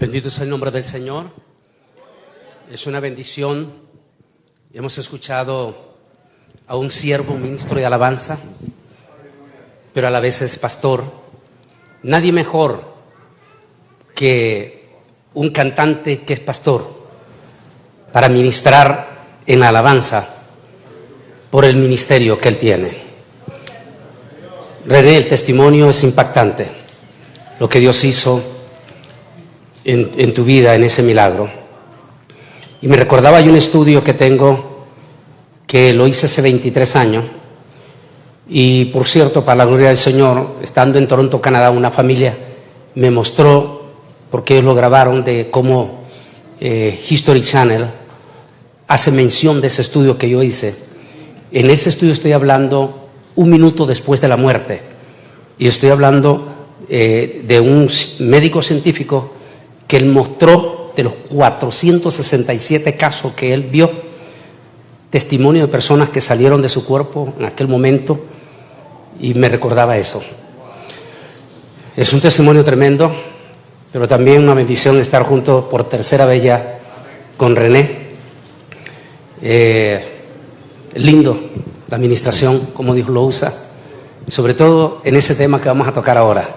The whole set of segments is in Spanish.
Bendito es el nombre del Señor. Es una bendición. Hemos escuchado a un siervo, un ministro de alabanza, pero a la vez es pastor. Nadie mejor que un cantante que es pastor para ministrar en la alabanza por el ministerio que él tiene. René, el testimonio es impactante, lo que Dios hizo en tu vida, en ese milagro. Y me recordaba yo un estudio que tengo, que lo hice hace 23 años, y por cierto, para la gloria del Señor, estando en Toronto, Canadá, una familia me mostró, porque ellos lo grabaron, de cómo History Channel hace mención de ese estudio que yo hice. En ese estudio estoy hablando 1 minuto después de la muerte, y estoy hablando de un médico científico que él mostró de los 467 casos que él vio, testimonio de personas que salieron de su cuerpo en aquel momento, y me recordaba eso. Es un testimonio tremendo, pero también una bendición estar junto por tercera vez ya con René. Lindo la administración, como Dios lo usa, sobre todo en ese tema que vamos a tocar ahora.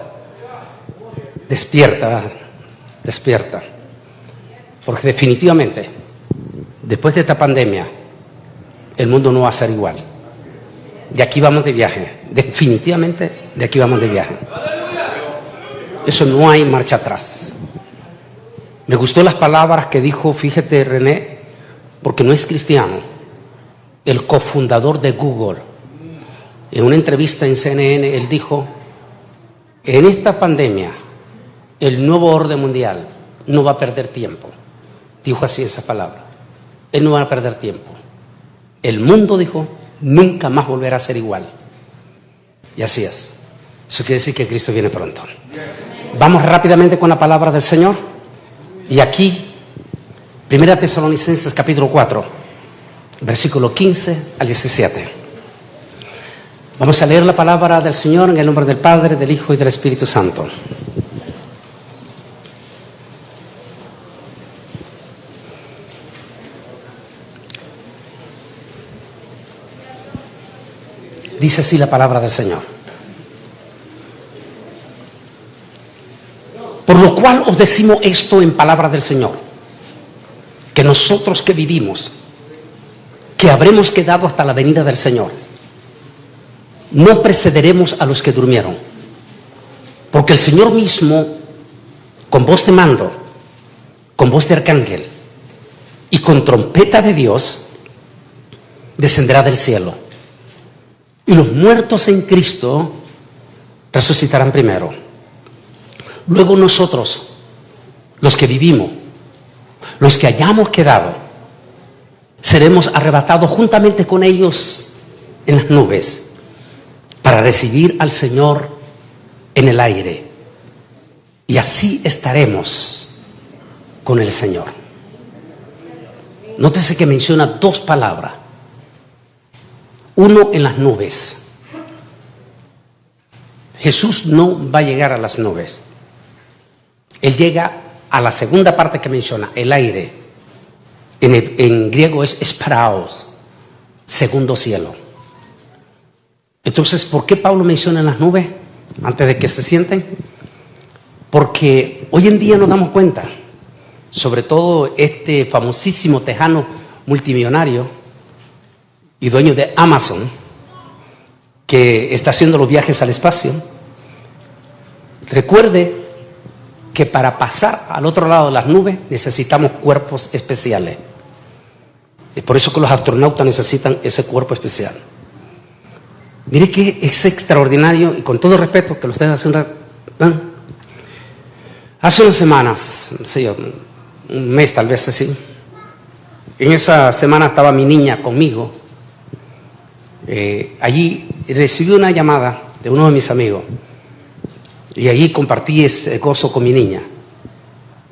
Despierta, despierta, porque definitivamente después de esta pandemia el mundo no va a ser igual. De aquí vamos de viaje, definitivamente de aquí vamos de viaje. Eso no hay marcha atrás. Me gustó las palabras que dijo, fíjate René, porque no es cristiano, el cofundador de Google. En una entrevista en CNN él dijo, en esta pandemia el nuevo orden mundial no va a perder tiempo. Dijo así esa palabra. Él no va a perder tiempo. El mundo, dijo, nunca más volverá a ser igual. Y así es. Eso quiere decir que Cristo viene pronto. Vamos rápidamente con la palabra del Señor. Y aquí, 1 Tesalonicenses capítulo 4, versículo 15 al 17. Vamos a leer la palabra del Señor en el nombre del Padre, del Hijo y del Espíritu Santo. Dice así la palabra del Señor. Por lo cual os decimos esto en palabra del Señor, que nosotros que vivimos, que habremos quedado hasta la venida del Señor, no precederemos a los que durmieron, porque el Señor mismo, con voz de mando, con voz de arcángel y con trompeta de Dios, descenderá del cielo. Y los muertos en Cristo resucitarán primero. Luego nosotros, los que vivimos, los que hayamos quedado, seremos arrebatados juntamente con ellos en las nubes para recibir al Señor en el aire. Y así estaremos con el Señor. Nótese que menciona 2 palabras. Uno, en las nubes. Jesús no va a llegar a las nubes. Él llega a la segunda parte que menciona, el aire. En griego es esparaos, segundo cielo. Entonces, ¿por qué Pablo menciona las nubes antes de que se sienten? Porque hoy en día nos damos cuenta, sobre todo este famosísimo tejano multimillonario y dueño de Amazon, que está haciendo los viajes al espacio. Recuerde que para pasar al otro lado de las nubes necesitamos cuerpos especiales. Es por eso que los astronautas necesitan ese cuerpo especial. Mire que es extraordinario, y con todo respeto que lo ustedes hacen. Hace unas semanas, no sé yo, un mes tal vez así, en esa semana estaba mi niña conmigo. Allí recibí una llamada de uno de mis amigos y allí compartí ese gozo con mi niña,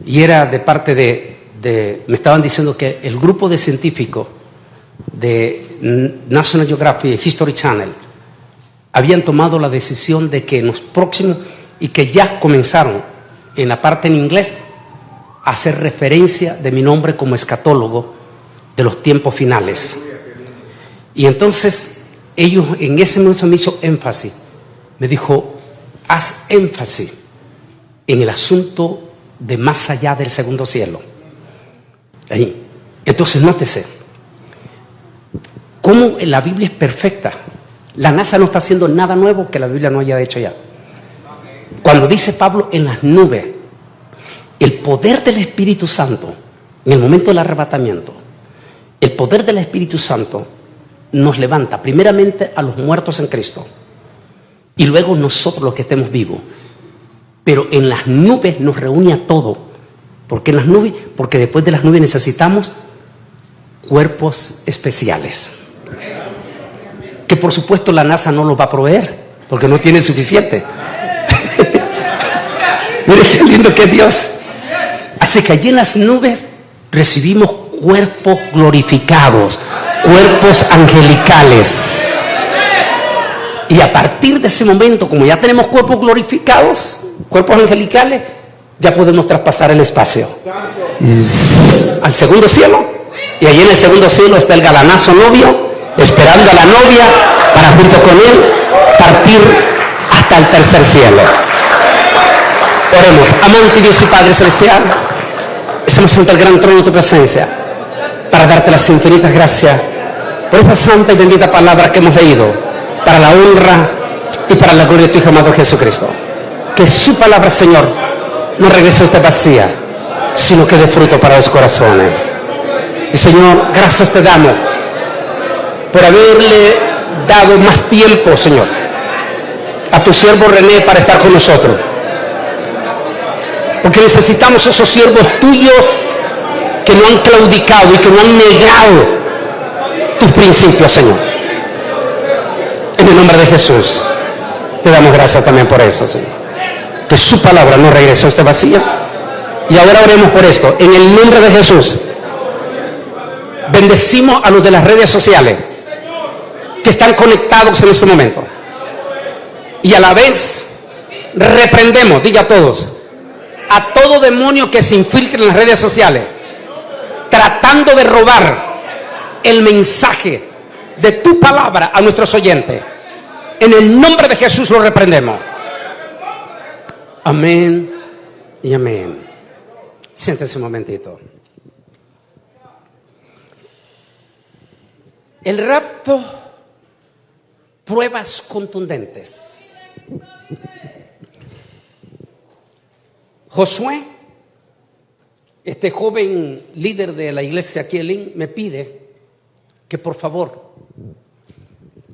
y era de parte me estaban diciendo que el grupo de científicos de National Geographic y History Channel habían tomado la decisión de que en los próximos, y que ya comenzaron en la parte en inglés, hacer referencia de mi nombre como escatólogo de los tiempos finales. Y entonces ellos en ese momento me hizo énfasis, me dijo, haz énfasis en el asunto de más allá del segundo cielo. Ahí. Entonces nótese cómo la Biblia es perfecta. La NASA no está haciendo nada nuevo que la Biblia no haya hecho ya. Cuando dice Pablo en las nubes, el poder del Espíritu Santo, en el momento del arrebatamiento, el poder del Espíritu Santo nos levanta primeramente a los muertos en Cristo y luego nosotros los que estemos vivos. Pero en las nubes nos reúne a todo. ¿Por qué en las nubes? Porque después de las nubes necesitamos cuerpos especiales. Que por supuesto la NASA no los va a proveer, porque no tiene suficiente. Mire qué lindo que es Dios. Así que allí en las nubes recibimos cuerpos glorificados, cuerpos angelicales. Y a partir de ese momento, como ya tenemos cuerpos glorificados, cuerpos angelicales, ya podemos traspasar el espacio al segundo cielo. Y allí en el segundo cielo está el galanazo novio, esperando a la novia para junto con él partir hasta el tercer cielo. Oremos. Amante Dios y Padre Celestial, estamos ante el gran trono de tu presencia para darte las infinitas gracias por esta santa y bendita palabra que hemos leído, para la honra y para la gloria de tu Hijo amado Jesucristo. Que su palabra, Señor, no regrese a usted vacía, sino que dé fruto para los corazones. Y Señor, gracias te damos por haberle dado más tiempo, Señor, a tu siervo René para estar con nosotros. Porque necesitamos esos siervos tuyos que no han claudicado y que no han negado tus principios, Señor. En el nombre de Jesús, te damos gracias también por eso, Señor. Que su palabra no regresó a esta vacía. Y ahora oremos por esto. En el nombre de Jesús, bendecimos a los de las redes sociales que están conectados en este momento. Y a la vez, reprendemos, diga a todos, a todo demonio que se infiltre en las redes sociales, tratando de robar el mensaje de tu palabra a nuestros oyentes. En el nombre de Jesús lo reprendemos. Amén y amén. Siéntense un momentito. El rapto, pruebas contundentes. Josué, este joven líder de la iglesia aquí en Lin, me pide que por favor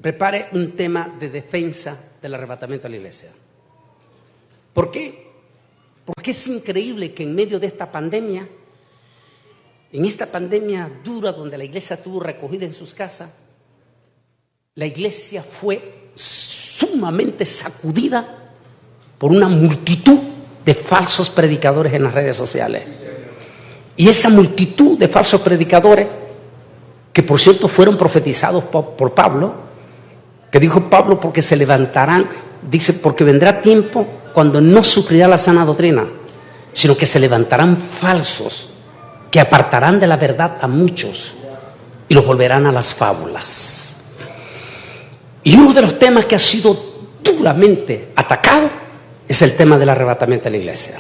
prepare un tema de defensa del arrebatamiento de la iglesia. ¿Por qué? Porque es increíble que en medio de esta pandemia, en esta pandemia dura donde la iglesia estuvo recogida en sus casas, la iglesia fue sumamente sacudida por una multitud de falsos predicadores en las redes sociales. Y esa multitud de falsos predicadores, que por cierto fueron profetizados por Pablo, que dijo Pablo, porque se levantarán, dice, porque vendrá tiempo cuando no sufrirá la sana doctrina, sino que se levantarán falsos, que apartarán de la verdad a muchos y los volverán a las fábulas. Y uno de los temas que ha sido duramente atacado es el tema del arrebatamiento de la iglesia.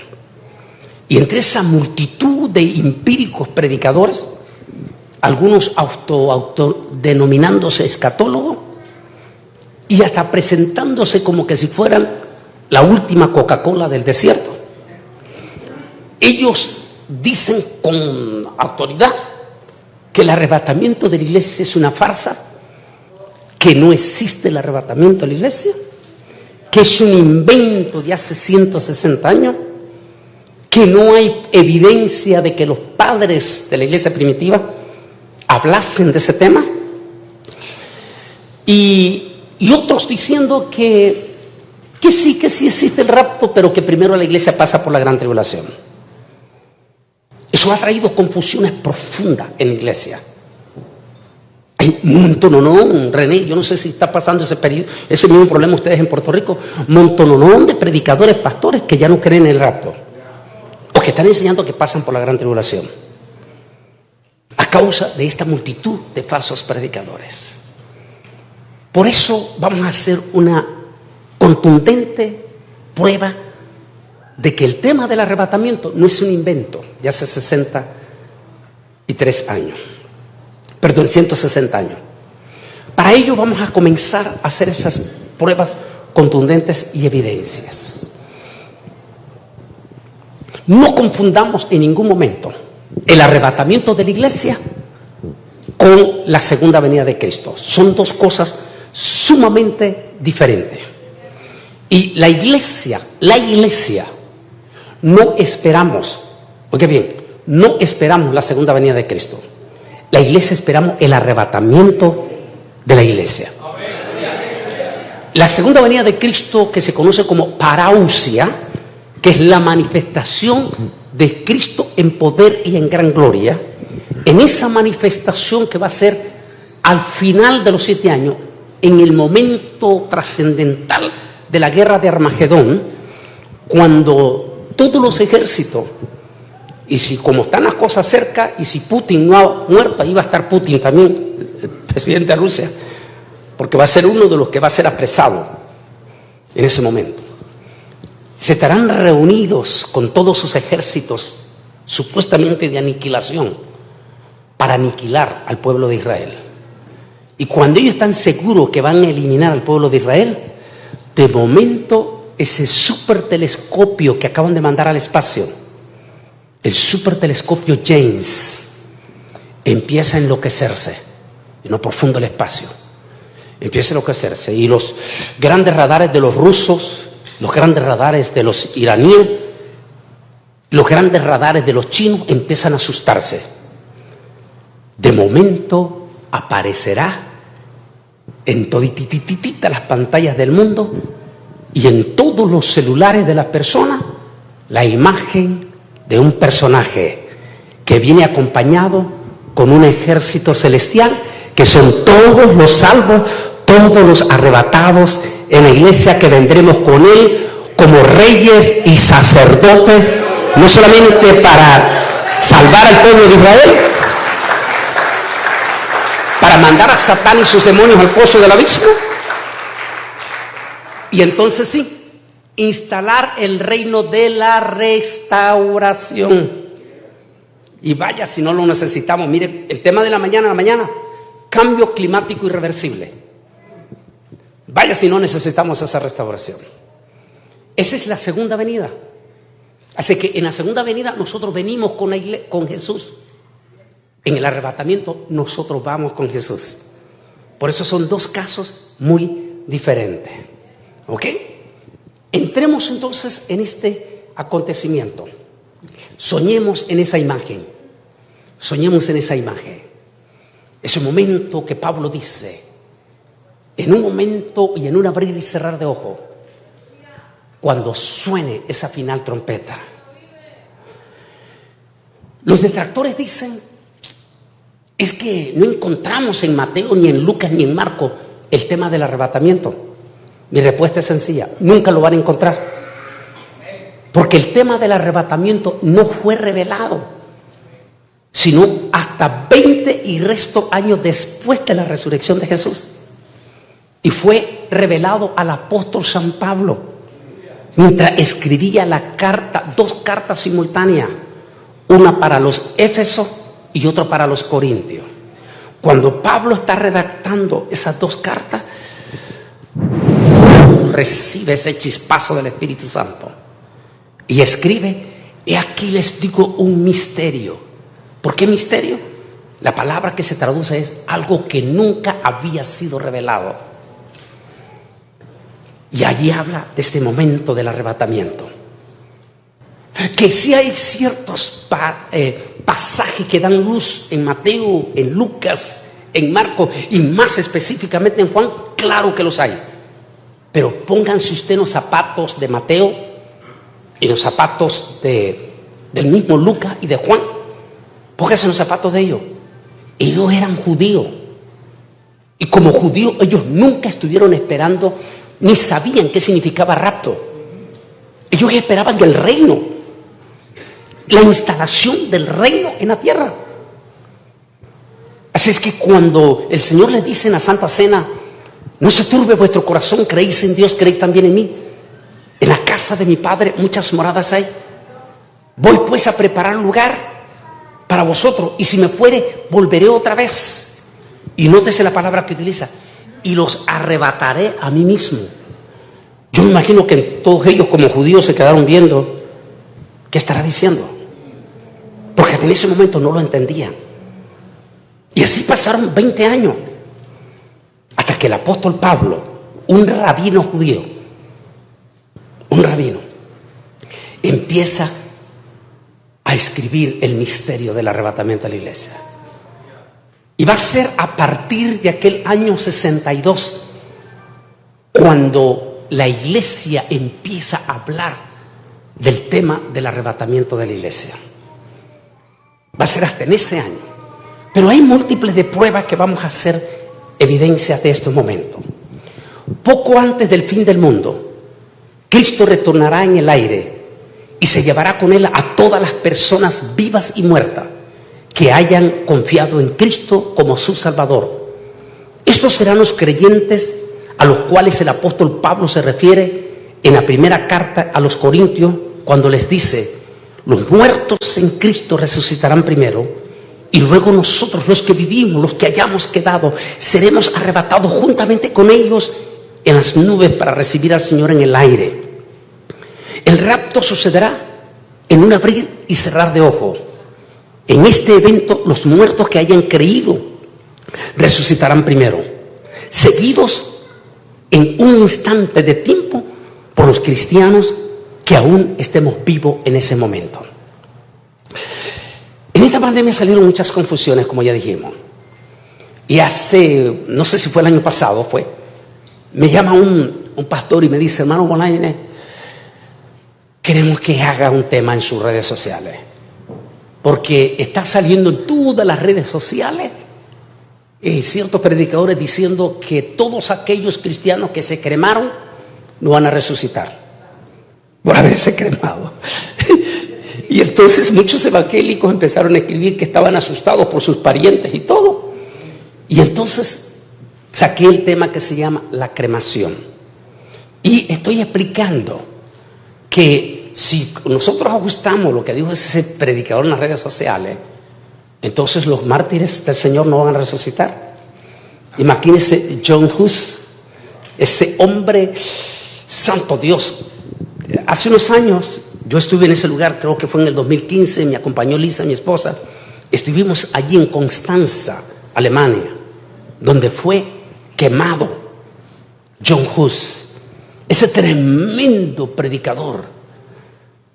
Y entre esa multitud de empíricos predicadores, algunos autodenominándose escatólogos y hasta presentándose como que si fueran la última Coca-Cola del desierto. Ellos dicen con autoridad que el arrebatamiento de la iglesia es una farsa, que no existe el arrebatamiento de la iglesia, que es un invento de hace 160 años, que no hay evidencia de que los padres de la iglesia primitiva hablasen de ese tema, y otros diciendo que sí existe el rapto, pero que primero la iglesia pasa por la gran tribulación. Eso ha traído confusiones profundas en la iglesia. Hay un montononón, René, yo no sé si está pasando ese mismo problema ustedes en Puerto Rico, montononón de predicadores, pastores que ya no creen en el rapto. o que están enseñando que pasan por la gran tribulación, a causa de esta multitud de falsos predicadores. Por eso vamos a hacer una contundente prueba de que el tema del arrebatamiento no es un invento de hace 160 años. Para ello vamos a comenzar a hacer esas pruebas contundentes y evidencias. No confundamos en ningún momento el arrebatamiento de la iglesia con la segunda venida de Cristo. Son dos cosas sumamente diferentes. Y la iglesia, no esperamos, oiga bien, no esperamos la segunda venida de Cristo. La iglesia esperamos el arrebatamiento de la iglesia. La segunda venida de Cristo, que se conoce como parousia, que es la manifestación de Cristo en poder y en gran gloria, en esa manifestación que va a ser al final de los 7 años, en el momento trascendental de la guerra de Armagedón, cuando todos los ejércitos, y si como están las cosas cerca, y si Putin no ha muerto, ahí va a estar Putin también, el presidente de Rusia, porque va a ser uno de los que va a ser apresado en ese momento. Se estarán reunidos con todos sus ejércitos, supuestamente de aniquilación, para aniquilar al pueblo de Israel. Y cuando ellos están seguros que van a eliminar al pueblo de Israel, de momento ese supertelescopio que acaban de mandar al espacio, el supertelescopio James, empieza a enloquecerse en lo profundo del espacio. Empieza a enloquecerse y los grandes radares de los rusos, los grandes radares de los iraníes, los grandes radares de los chinos empiezan a asustarse. De momento aparecerá en toditititita las pantallas del mundo y en todos los celulares de las personas la imagen de un personaje que viene acompañado con un ejército celestial, que son todos los salvos, todos los arrebatados en la iglesia, que vendremos con él como reyes y sacerdotes, no solamente para salvar al pueblo de Israel, para mandar a Satán y sus demonios al pozo del abismo, y entonces sí, instalar el reino de la restauración. Y vaya si no lo necesitamos. Mire, el tema de la mañana, cambio climático irreversible. Vaya si no necesitamos esa restauración. Esa es la segunda venida. Así que en la segunda venida nosotros venimos con Jesús. En el arrebatamiento nosotros vamos con Jesús. Por eso son dos casos muy diferentes. ¿Ok? Entremos entonces en este acontecimiento. Soñemos en esa imagen. Soñemos en esa imagen. Ese momento que Pablo dice, en un momento y en un abrir y cerrar de ojo, cuando suene esa final trompeta. Los detractores dicen, es que no encontramos en Mateo, ni en Lucas, ni en Marcos el tema del arrebatamiento. Mi respuesta es sencilla, nunca lo van a encontrar. Porque el tema del arrebatamiento no fue revelado, sino hasta 20 y resto años después de la resurrección de Jesús. Y fue revelado al apóstol San Pablo, mientras escribía la carta, 2 cartas simultáneas, una para los Éfesos y otra para los Corintios. Cuando Pablo está redactando esas 2 cartas, recibe ese chispazo del Espíritu Santo y escribe, he aquí les digo un misterio. ¿Por qué misterio? La palabra que se traduce es algo que nunca había sido revelado. Y allí habla de este momento del arrebatamiento. Que sí hay ciertos pasajes que dan luz en Mateo, en Lucas, en Marcos y más específicamente en Juan, claro que los hay. Pero pónganse usted en los zapatos de Mateo y los zapatos del mismo Lucas y de Juan. Pónganse en los zapatos de ellos. Ellos eran judíos. Y como judíos ellos nunca estuvieron esperando ni sabían qué significaba rapto. Ellos esperaban el reino. la instalación del reino en la tierra. Así es que cuando el Señor le dice en la Santa Cena, no se turbe vuestro corazón, creéis en Dios, creéis también en mí. En la casa de mi Padre muchas moradas hay. Voy pues a preparar lugar para vosotros, y si me fuere, volveré otra vez. Y nótese la palabra que utiliza, y los arrebataré a mí mismo. Yo me imagino que todos ellos como judíos se quedaron viendo, ¿qué estará diciendo? Porque en ese momento no lo entendían. Y así pasaron 20 años, hasta que el apóstol Pablo, un rabino judío, empieza a escribir el misterio del arrebatamiento de la iglesia. Y va a ser a partir de aquel año 62 cuando la iglesia empieza a hablar del tema del arrebatamiento de la iglesia. Va a ser hasta en ese año. Pero hay múltiples de pruebas que vamos a hacer evidencia de estos momentos. Poco antes del fin del mundo, Cristo retornará en el aire y se llevará con él a todas las personas vivas y muertas que hayan confiado en Cristo como su Salvador. Estos serán los creyentes a los cuales el apóstol Pablo se refiere en la primera carta a los Corintios, cuando les dice: los muertos en Cristo resucitarán primero, y luego nosotros, los que vivimos, los que hayamos quedado, seremos arrebatados juntamente con ellos en las nubes para recibir al Señor en el aire. El rapto sucederá en un abrir y cerrar de ojo. En este evento, los muertos que hayan creído resucitarán primero, seguidos en un instante de tiempo por los cristianos que aún estemos vivos en ese momento. En esta pandemia salieron muchas confusiones, como ya dijimos. Y hace, no sé si fue el año pasado, me llama un pastor y me dice: hermano Bolaños, queremos que haga un tema en sus redes sociales, porque está saliendo en todas las redes sociales ciertos predicadores diciendo que todos aquellos cristianos que se cremaron no van a resucitar por haberse cremado. Y entonces muchos evangélicos empezaron a escribir que estaban asustados por sus parientes y todo. Y entonces saqué el tema que se llama la cremación. Y estoy explicando que si nosotros ajustamos lo que dijo ese predicador en las redes sociales, entonces los mártires del Señor no van a resucitar. Imagínense John Hus, ese hombre, santo Dios. Hace unos años yo estuve en ese lugar, creo que fue en el 2015, me acompañó Lisa, mi esposa. Estuvimos allí en Constanza, Alemania, donde fue quemado John Hus, ese tremendo predicador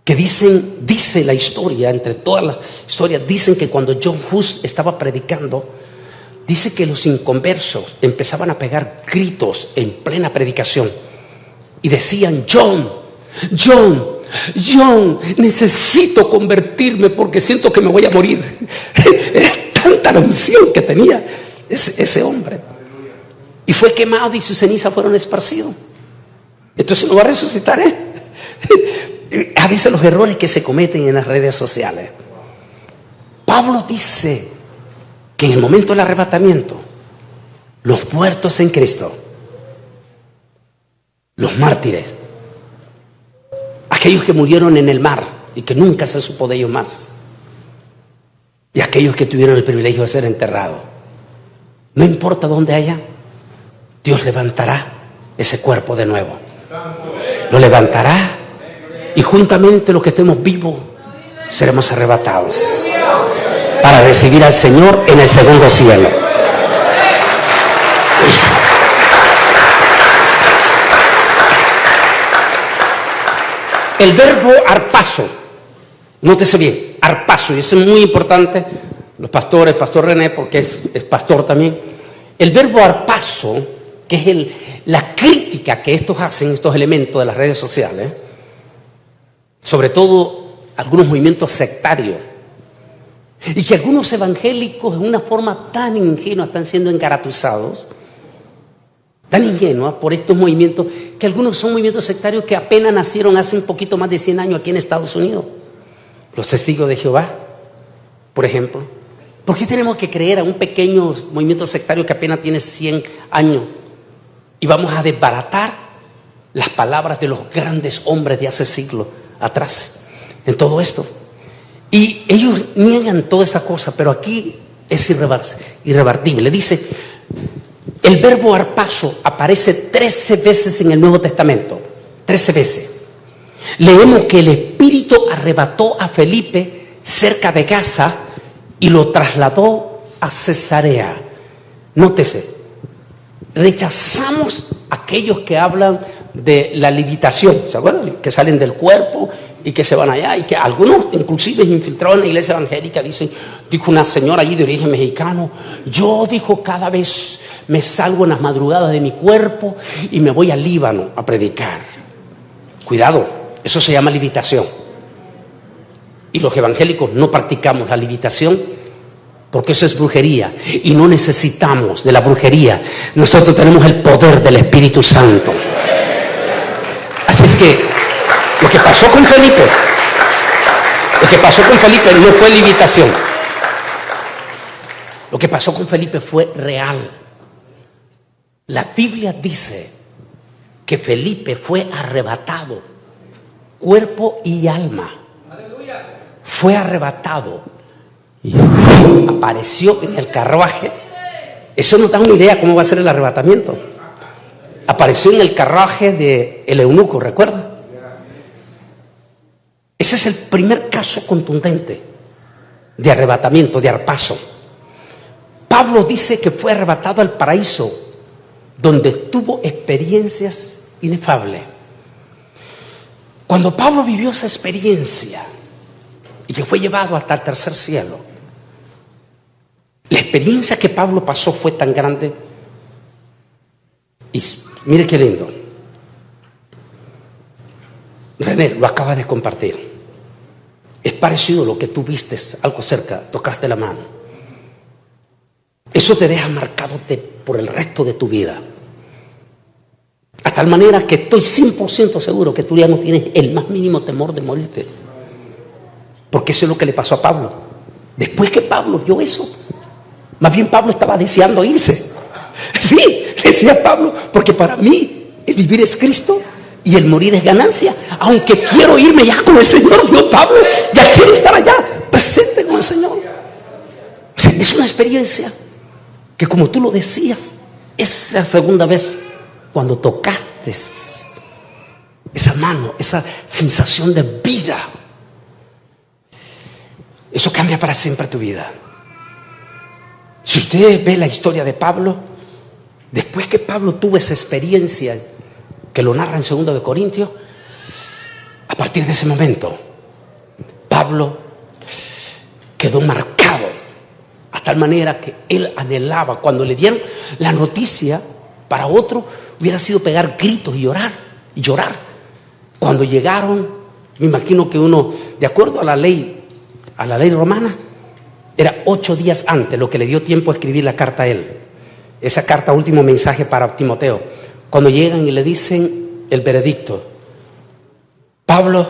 que dice la historia, entre todas las historias, dicen que cuando John Hus estaba predicando, dice que los inconversos empezaban a pegar gritos en plena predicación y decían: John, necesito convertirme porque siento que me voy a morir. Era tanta la unción que tenía ese hombre. Y fue quemado y sus cenizas fueron esparcidos. Entonces no va a resucitar, A veces los errores que se cometen en las redes sociales. Pablo dice que en el momento del arrebatamiento, los muertos en Cristo, los mártires, aquellos que murieron en el mar y que nunca se supo de ellos más, y aquellos que tuvieron el privilegio de ser enterrados, no importa dónde haya, Dios levantará ese cuerpo de nuevo. Lo levantará y juntamente los que estemos vivos seremos arrebatados para recibir al Señor en el segundo cielo. El verbo arpazo, nótese bien, arpazo, y eso es muy importante, los pastores, pastor René, porque es pastor también. El verbo arpazo, que es la crítica que estos hacen, estos elementos de las redes sociales, sobre todo algunos movimientos sectarios, y que algunos evangélicos en una forma tan ingenua están siendo engaratusados, tan ingenua por estos movimientos, que algunos son movimientos sectarios que apenas nacieron hace un poquito más de 100 años aquí en Estados Unidos. Los testigos de Jehová, por ejemplo. ¿Por qué tenemos que creer a un pequeño movimiento sectario que apenas tiene 100 años? Y vamos a desbaratar las palabras de los grandes hombres de hace siglos atrás en todo esto. Y ellos niegan toda esta cosa, pero aquí es irrebatible. Dice, el verbo arpazo aparece 13 veces en el Nuevo Testamento. 13 veces. Leemos que el Espíritu arrebató a Felipe cerca de Gaza y lo trasladó a Cesarea. Nótese, rechazamos aquellos que hablan de la levitación, ¿se acuerdan? Que salen del cuerpo y que se van allá, y que algunos inclusive infiltrados en la iglesia evangélica dicen, dijo una señora allí de origen mexicano, yo, dijo, cada vez me salgo en las madrugadas de mi cuerpo y me voy al Líbano a predicar. Cuidado, eso se llama levitación. Y los evangélicos no practicamos la levitación porque eso es brujería y no necesitamos de la brujería. Nosotros tenemos el poder del Espíritu Santo. Así es que lo que pasó con Felipe no fue levitación. Lo que pasó con Felipe fue real. La Biblia dice que Felipe fue arrebatado, cuerpo y alma. Fue arrebatado y apareció en el carruaje. Eso nos da una idea cómo va a ser el arrebatamiento. Apareció en el carruaje del eunuco, ¿recuerda? Ese es el primer caso contundente de arrebatamiento, de arpazo. Pablo dice que fue arrebatado al paraíso, donde tuvo experiencias inefables. Cuando Pablo vivió esa experiencia y que fue llevado hasta el tercer cielo, la experiencia que Pablo pasó fue tan grande. Y mire qué lindo. René lo acaba de compartir. Es parecido a lo que tú viste, algo cerca, tocaste la mano. Eso te deja marcado por el resto de tu vida. A tal manera que estoy 100% seguro que tú ya no tienes el más mínimo temor de morirte. Porque eso es lo que le pasó a Pablo. Después que Pablo vio eso, más bien Pablo estaba deseando irse. Sí, decía Pablo, porque para mí el vivir es Cristo y el morir es ganancia. Aunque quiero irme ya con el Señor, yo, Pablo, ya quiero estar allá, presente con el Señor. O sea, es una experiencia que, como tú lo decías, es la segunda vez cuando tocaste esa mano, esa sensación de vida. Eso cambia para siempre tu vida. Si usted ve la historia de Pablo, después que Pablo tuvo esa experiencia que lo narra en 2 de Corintios, a partir de ese momento, Pablo quedó marcado a tal manera que él anhelaba. Cuando le dieron la noticia, para otro hubiera sido pegar gritos y llorar. Cuando llegaron, me imagino que uno, de acuerdo a la ley romana, era 8 días antes lo que le dio tiempo a escribir la carta a él. Esa carta, último mensaje para Timoteo. Cuando llegan y le dicen el veredicto: Pablo,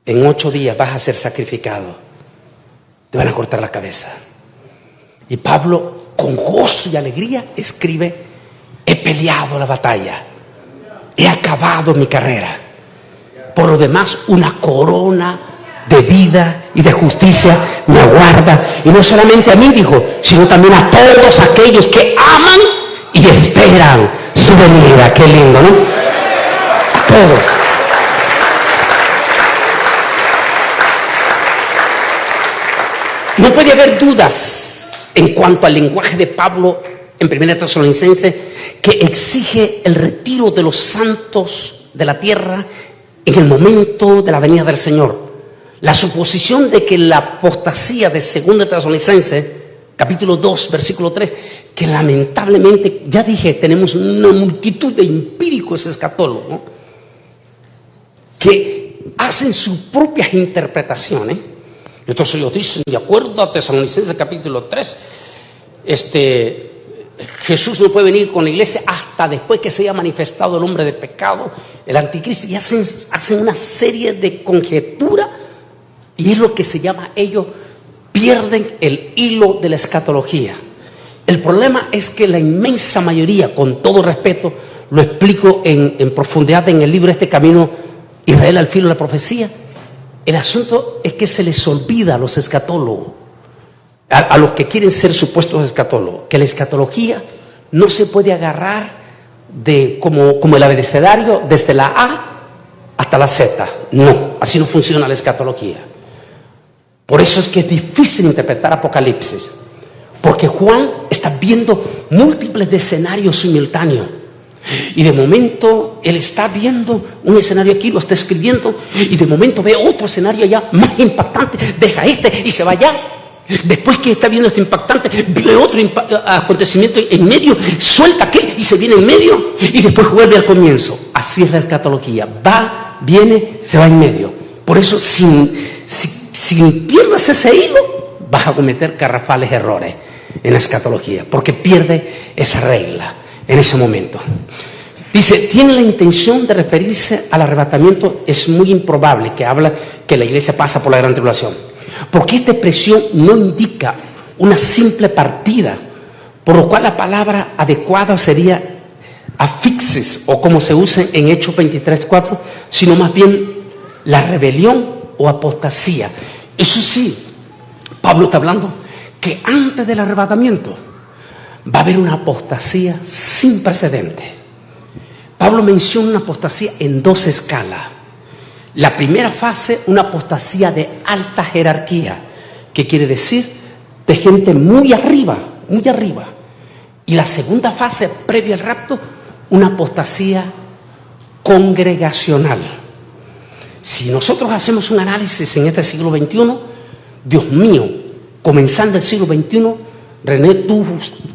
en 8 días vas a ser sacrificado, te van a cortar la cabeza. Y Pablo, con gozo y alegría, escribe: he peleado la batalla, he acabado mi carrera, por lo demás una corona de vida y de justicia me aguarda, y no solamente a mí, dijo, sino también a todos aquellos que aman y esperan su venida. Qué lindo, ¿no? A todos. No puede haber dudas en cuanto al lenguaje de Pablo en 1 Tesalonicenses, que exige el retiro de los santos de la tierra en el momento de la venida del Señor. La suposición de que la apostasía de 2 Tesalonicenses, capítulo 2, versículo 3, que lamentablemente, ya dije, tenemos una multitud de empíricos escatólogos, ¿no?, que hacen sus propias interpretaciones. Entonces ellos dicen, de acuerdo a Tesalonicenses capítulo 3, Jesús no puede venir con la iglesia hasta después que se haya manifestado el hombre de pecado, el anticristo, y hacen una serie de conjeturas Y es lo que se llama, ellos pierden el hilo de la escatología. El problema es que la inmensa mayoría, con todo respeto, lo explico en profundidad en el libro Este Camino, Israel al filo de la profecía. El asunto es que se les olvida a los escatólogos, a los que quieren ser supuestos escatólogos, que la escatología no se puede agarrar como el abecedario desde la A hasta la Z. No, así no funciona la escatología. Por eso es que es difícil interpretar Apocalipsis, porque Juan está viendo múltiples de escenarios simultáneos. Y de momento él está viendo un escenario aquí, lo está escribiendo, y de momento ve otro escenario allá más impactante, deja este y se va allá. Después que está viendo esto impactante, ve otro acontecimiento en medio, suelta aquel y se viene en medio, y después vuelve al comienzo. Así es la escatología, va, viene, se va en medio. Por eso si pierdes ese hilo, vas a cometer garrafales errores en la escatología, porque pierde esa regla en ese momento. Dice, tiene la intención de referirse al arrebatamiento. Es muy improbable que habla que la iglesia pasa por la gran tribulación, porque esta expresión no indica una simple partida, por lo cual la palabra adecuada sería afixis, o como se usa en Hechos 23:4, sino más bien la rebelión o apostasía. Eso sí, Pablo está hablando que antes del arrebatamiento va a haber una apostasía sin precedente. Pablo menciona una apostasía en dos escalas. La primera fase, una apostasía de alta jerarquía, que quiere decir de gente muy arriba, muy arriba. Y la segunda fase, previa al rapto, una apostasía congregacional. Si nosotros hacemos un análisis en este siglo XXI, Dios mío, comenzando el siglo XXI, René, tú,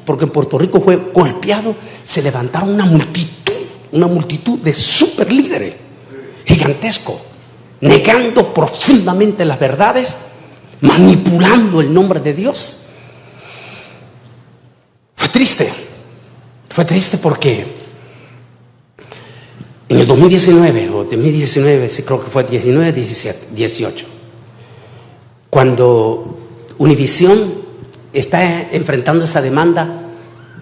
porque en Puerto Rico fue golpeado, se levantaron una multitud de super líderes gigantescos, negando profundamente las verdades, manipulando el nombre de Dios. Fue triste porque en el 2019, sí creo que fue 19, 17, 18, cuando Univisión está enfrentando esa demanda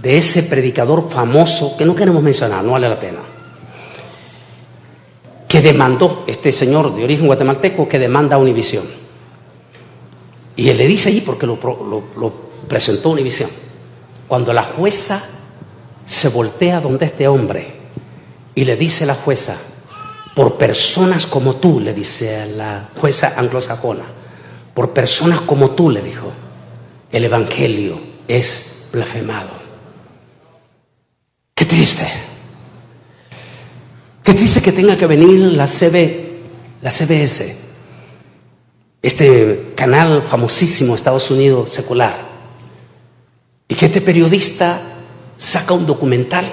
de ese predicador famoso, que no queremos mencionar, no vale la pena, que demandó, este señor de origen guatemalteco, que demanda a Univisión. Y él le dice allí, porque lo presentó Univisión, cuando la jueza se voltea donde este hombre y le dice a la jueza, por personas como tú, le dice a la jueza anglosajona, por personas como tú, le dijo, el evangelio es blasfemado. Qué triste que tenga que venir la CBS, este canal famosísimo de Estados Unidos secular, y que este periodista saca un documental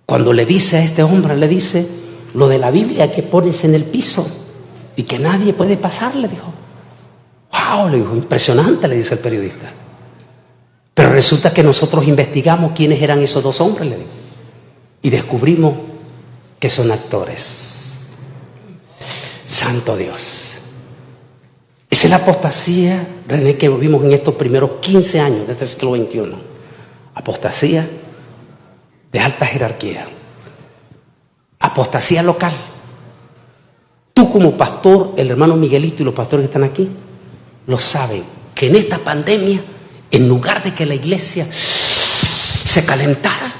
cuando le dice a este hombre, le dice lo de la Biblia que pones en el piso y que nadie puede pasar, le dijo. ¡Wow! Le dijo, impresionante, le dice el periodista. Pero resulta que nosotros investigamos quiénes eran esos dos hombres, le digo, y descubrimos que son actores. Santo Dios. Esa es la apostasía, René, que vimos en estos primeros 15 años de este siglo XXI. Apostasía de alta jerarquía. Apostasía local. Tú como pastor, el hermano Miguelito y los pastores que están aquí, lo saben, que en esta pandemia, en lugar de que la iglesia se calentara,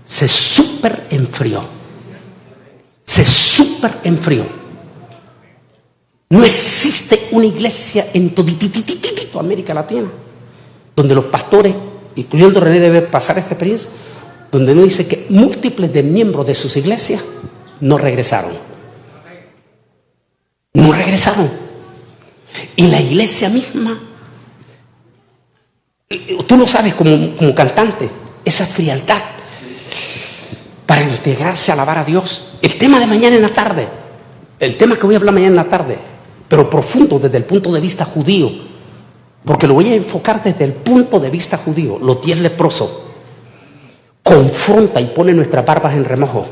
se súper enfrió. No existe una iglesia en toda América Latina donde los pastores, incluyendo René, debe pasar esta experiencia, donde no dice que múltiples de miembros de sus iglesias no regresaron. Y la iglesia misma, tú lo sabes como cantante, esa frialdad para integrarse a alabar a Dios. El tema de mañana en la tarde, el tema que voy a hablar mañana en la tarde, pero profundo desde el punto de vista judío, porque lo voy a enfocar desde el punto de vista judío. Los 10 leprosos confronta y pone nuestras barbas en remojo.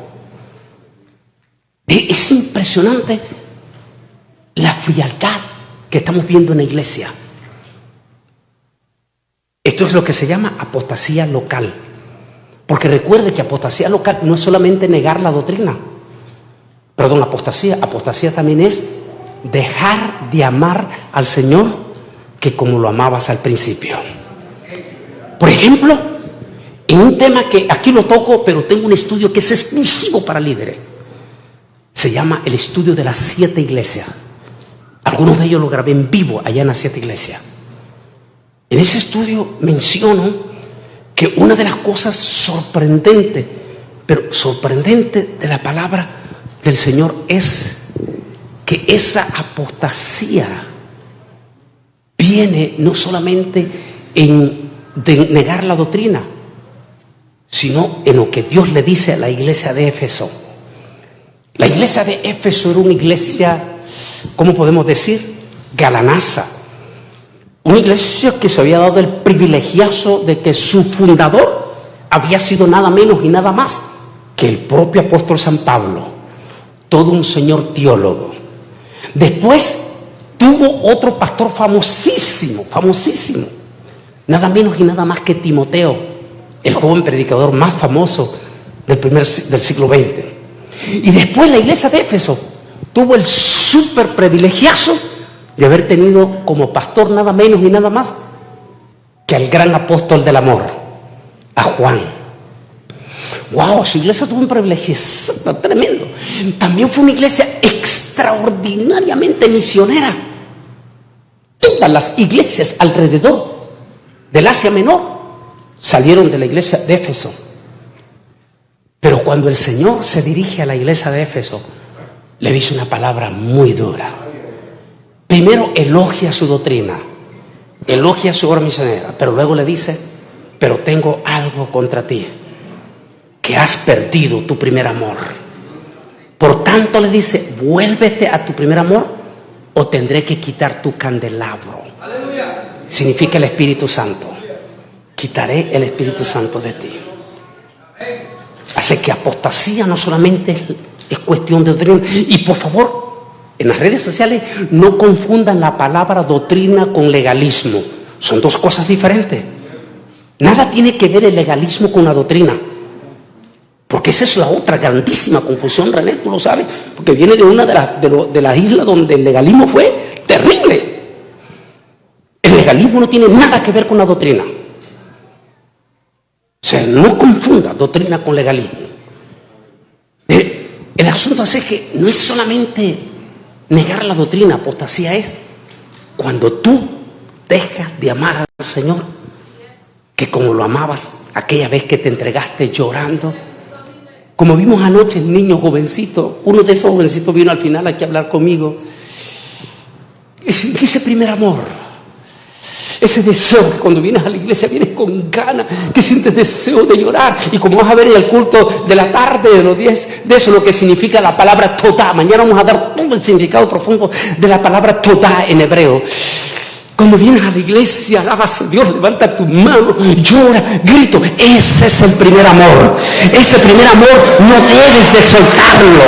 Es impresionante la frialdad que estamos viendo en la iglesia. Esto es lo que se llama apostasía local. Porque recuerde que apostasía local no es solamente negar la doctrina. Perdón, apostasía. Apostasía también es dejar de amar al Señor que como lo amabas al principio. Por ejemplo, en un tema que aquí lo toco, pero tengo un estudio que es exclusivo para líderes. Se llama el estudio de las 7 iglesias. Algunos de ellos lo grabé en vivo allá en las 7 iglesias. En ese estudio menciono que una de las cosas sorprendentes, pero sorprendente de la palabra del Señor es que esa apostasía viene no solamente de negar la doctrina, sino en lo que Dios le dice a la iglesia de Éfeso. La iglesia de Éfeso era una iglesia, ¿cómo podemos decir? Galanaza. Una iglesia que se había dado el privilegiazo de que su fundador había sido nada menos y nada más que el propio apóstol San Pablo, todo un señor teólogo. Después tuvo otro pastor famosísimo, nada menos y nada más que Timoteo, el joven predicador más famoso del siglo XX. Y después la iglesia de Éfeso tuvo el súper privilegiazo de haber tenido como pastor nada menos y nada más que al gran apóstol del amor, a Juan. ¡Wow! Su iglesia tuvo un privilegio tremendo. También fue una iglesia extraordinariamente misionera. Todas las iglesias alrededor del Asia Menor salieron de la iglesia de Éfeso. Pero cuando el Señor se dirige a la iglesia de Éfeso, le dice una palabra muy dura. Primero elogia su doctrina, elogia su obra misionera, pero luego le dice, pero tengo algo contra ti, que has perdido tu primer amor. Por tanto le dice, vuélvete a tu primer amor o tendré que quitar tu candelabro. ¡Aleluya! Significa el Espíritu Santo. Quitaré el Espíritu Santo de ti. Así que apostasía no solamente es cuestión de doctrina. Y por favor, en las redes sociales no confundan la palabra doctrina con legalismo. Son dos cosas diferentes. Nada tiene que ver el legalismo con la doctrina. Porque esa es la otra grandísima confusión, René, tú lo sabes. Porque viene de una de las islas donde el legalismo fue terrible. El legalismo no tiene nada que ver con la doctrina. O sea, no confunda doctrina con legalismo. El asunto es que no es solamente negar la doctrina, apostasía es cuando tú dejas de amar al Señor, que como lo amabas aquella vez que te entregaste llorando. Como vimos anoche, el niño jovencito, uno de esos jovencitos vino al final aquí a hablar conmigo. Ese primer amor, ese deseo que cuando vienes a la iglesia vienes con ganas, que sientes deseo de llorar. Y como vas a ver en el culto de la tarde de los 10, de eso lo que significa la palabra todá. Mañana vamos a dar todo el significado profundo de la palabra todá en hebreo. Cuando vienes a la iglesia, alabas a Dios, levanta tu mano, llora, grito. Ese es el primer amor. Ese primer amor no debes de soltarlo.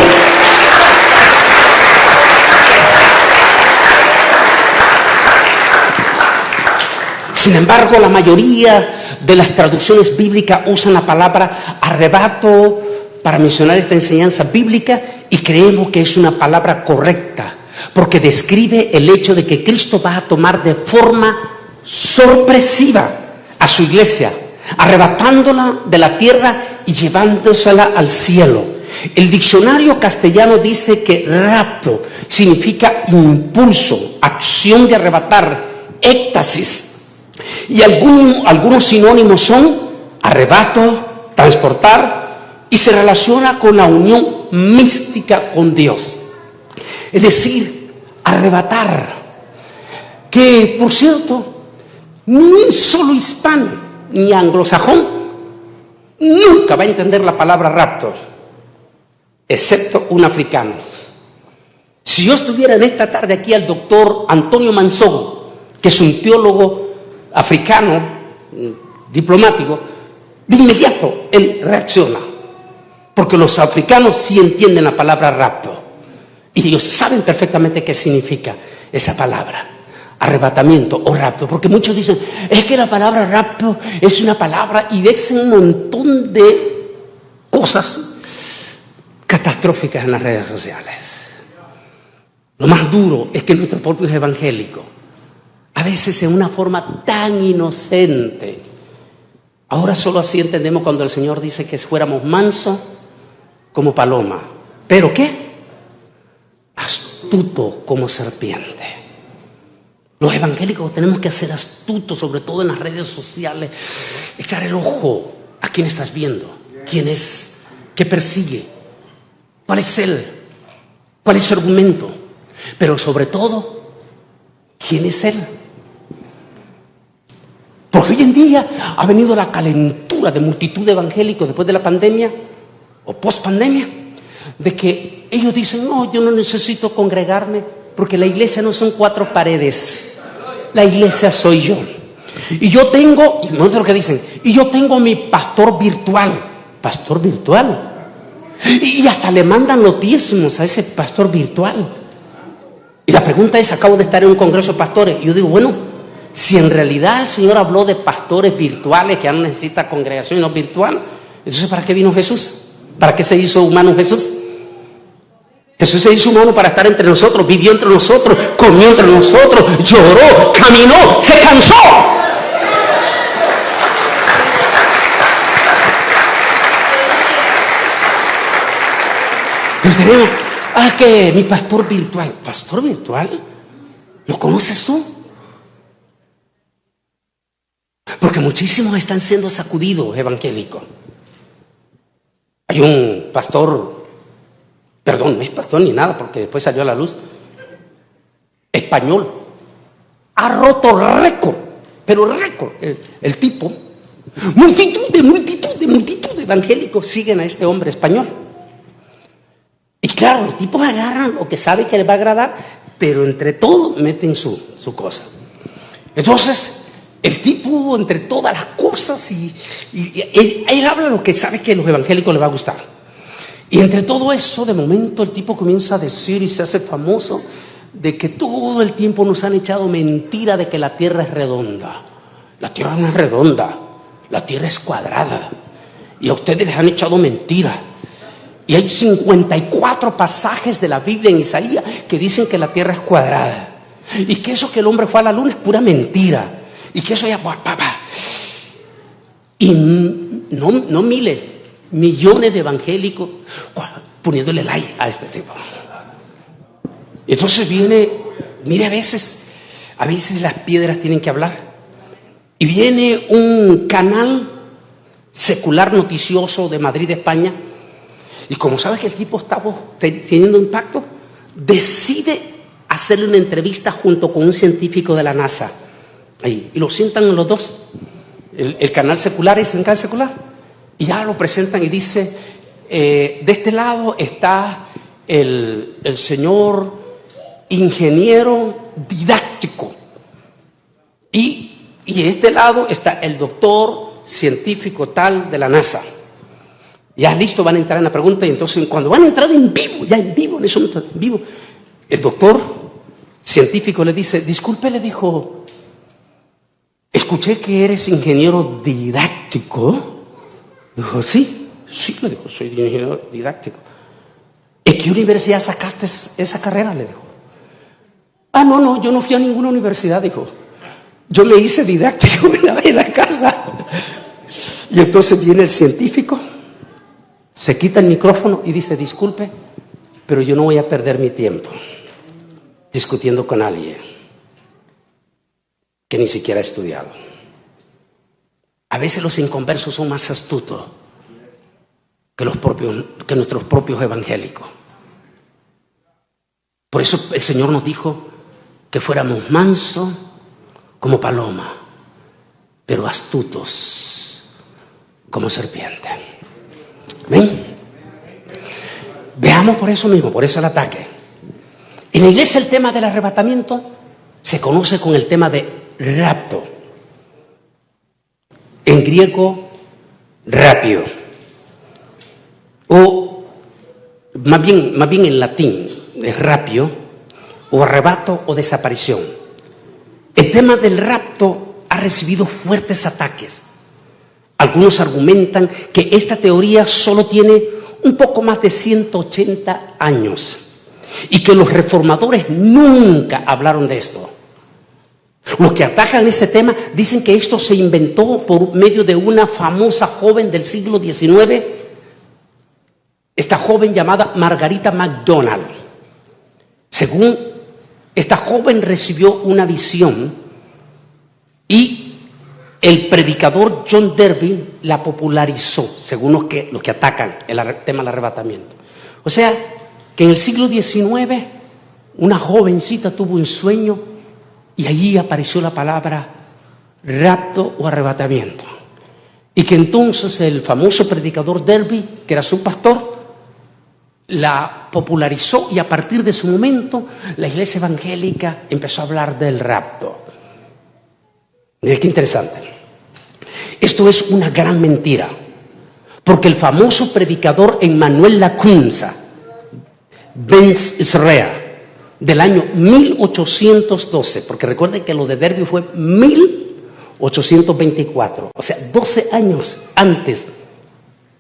Sin embargo, la mayoría de las traducciones bíblicas usan la palabra arrebato para mencionar esta enseñanza bíblica y creemos que es una palabra correcta. Porque describe el hecho de que Cristo va a tomar de forma sorpresiva a su iglesia, arrebatándola de la tierra y llevándosela al cielo. El diccionario castellano dice que rapto significa impulso, acción de arrebatar, éxtasis. Y algunos sinónimos son arrebato, transportar, y se relaciona con la unión mística con Dios. Es decir, arrebatar. Que, por cierto, ni un solo hispano, ni anglosajón, nunca va a entender la palabra rapto, excepto un africano. Si yo estuviera en esta tarde aquí al doctor Antonio Manzón, que es un teólogo africano, diplomático, de inmediato él reacciona. Porque los africanos sí entienden la palabra rapto. Y ellos saben perfectamente qué significa esa palabra. arrebatamiento o rapto, porque muchos dicen, es que la palabra rapto es una palabra y dicen un montón de cosas catastróficas en las redes sociales. Lo más duro es que nuestros propios evangélicos, a veces en una forma tan inocente, ahora solo así entendemos cuando el Señor dice que fuéramos mansos como paloma, pero ¿qué? Astuto como serpiente. Los evangélicos tenemos que ser astutos, sobre todo en las redes sociales, echar el ojo a quién estás viendo, quién es, qué persigue, cuál es él, cuál es su argumento, pero sobre todo, quién es él. Porque hoy en día ha venido la calentura de multitud de evangélicos después de la pandemia o post-pandemia, de que ellos dicen, no, yo no necesito congregarme porque la iglesia no son 4 paredes, la iglesia soy yo. Y yo tengo, y no es lo que dicen, y yo tengo mi pastor virtual. ¿Pastor virtual? Y hasta le mandan los diezmos a ese pastor virtual. Y la pregunta es, acabo de estar en un congreso de pastores, y yo digo, bueno, si en realidad el Señor habló de pastores virtuales, que ya no necesita congregación, no virtual, entonces ¿para qué vino Jesús? ¿Para qué se hizo humano Jesús? Jesús se hizo humano para estar entre nosotros, vivió entre nosotros, comió entre nosotros, lloró, caminó, se cansó. Pero tenemos, que mi pastor virtual. ¿Pastor virtual? ¿Lo conoces tú? Porque muchísimos están siendo sacudidos evangélicos. Hay un pastor, perdón, no es pastor ni nada, porque después salió a la luz, español, ha roto récord, pero récord, el tipo, multitud de evangélicos siguen a este hombre español. Y claro, los tipos agarran lo que saben que les va a agradar, pero entre todo meten su cosa. Entonces, el tipo, entre todas las cosas, y él habla lo que sabe que a los evangélicos les va a gustar. Y entre todo eso, de momento, el tipo comienza a decir y se hace famoso de que todo el tiempo nos han echado mentira de que la tierra es redonda. La tierra no es redonda, la tierra es cuadrada. Y a ustedes les han echado mentira. Y hay 54 pasajes de la Biblia en Isaías que dicen que la tierra es cuadrada. Y que eso que el hombre fue a la luna es pura mentira. Y que eso ya... Y no miles, millones de evangélicos poniéndole like a este tipo. Entonces mire, a veces las piedras tienen que hablar. Y viene un canal secular noticioso de Madrid, España, y como sabe que el tipo está teniendo impacto, decide hacerle una entrevista junto con un científico de la NASA. Ahí, y lo sientan los dos. El canal secular es un canal secular. Y ya lo presentan y dice, de este lado está el señor ingeniero didáctico. Y de este lado está el doctor científico tal de la NASA. Ya listo, van a entrar en la pregunta, y entonces cuando van a entrar en vivo, ya en vivo, en ese momento en vivo, el doctor científico le dice, disculpe, le dijo, escuché que eres ingeniero didáctico. Dijo, sí, le dijo, soy ingeniero didáctico. ¿En qué universidad sacaste esa carrera? Le dijo. No, yo no fui a ninguna universidad, dijo. Yo me hice didáctico en la casa. Y entonces viene el científico, se quita el micrófono y dice, disculpe, pero yo no voy a perder mi tiempo discutiendo con alguien que ni siquiera ha estudiado. A veces los inconversos son más astutos que nuestros propios evangélicos. Por eso el Señor nos dijo que fuéramos mansos como paloma, pero astutos como serpiente. ¿Ven? Veamos por eso mismo, por eso el ataque. En la iglesia el tema del arrebatamiento se conoce con el tema de rapto. En griego, rapio. O más bien en latín, es rapio, o arrebato o desaparición. El tema del rapto ha recibido fuertes ataques. Algunos argumentan que esta teoría solo tiene un poco más de 180 años y que los reformadores nunca hablaron de esto. Los que atacan este tema dicen que esto se inventó por medio de una famosa joven del siglo XIX, esta joven llamada Margarita MacDonald. Según esta joven recibió una visión y el predicador John Derby la popularizó, según los que atacan el tema del arrebatamiento. O sea, que en el siglo XIX una jovencita tuvo un sueño y allí apareció la palabra rapto o arrebatamiento. Y que entonces el famoso predicador Derby, que era su pastor, la popularizó y a partir de su momento la iglesia evangélica empezó a hablar del rapto. Miren qué interesante. Esto es una gran mentira, porque el famoso predicador Emmanuel Lacunza, Ben Israel, del año 1812, porque recuerden que lo de Derby fue 1824, o sea, 12 años antes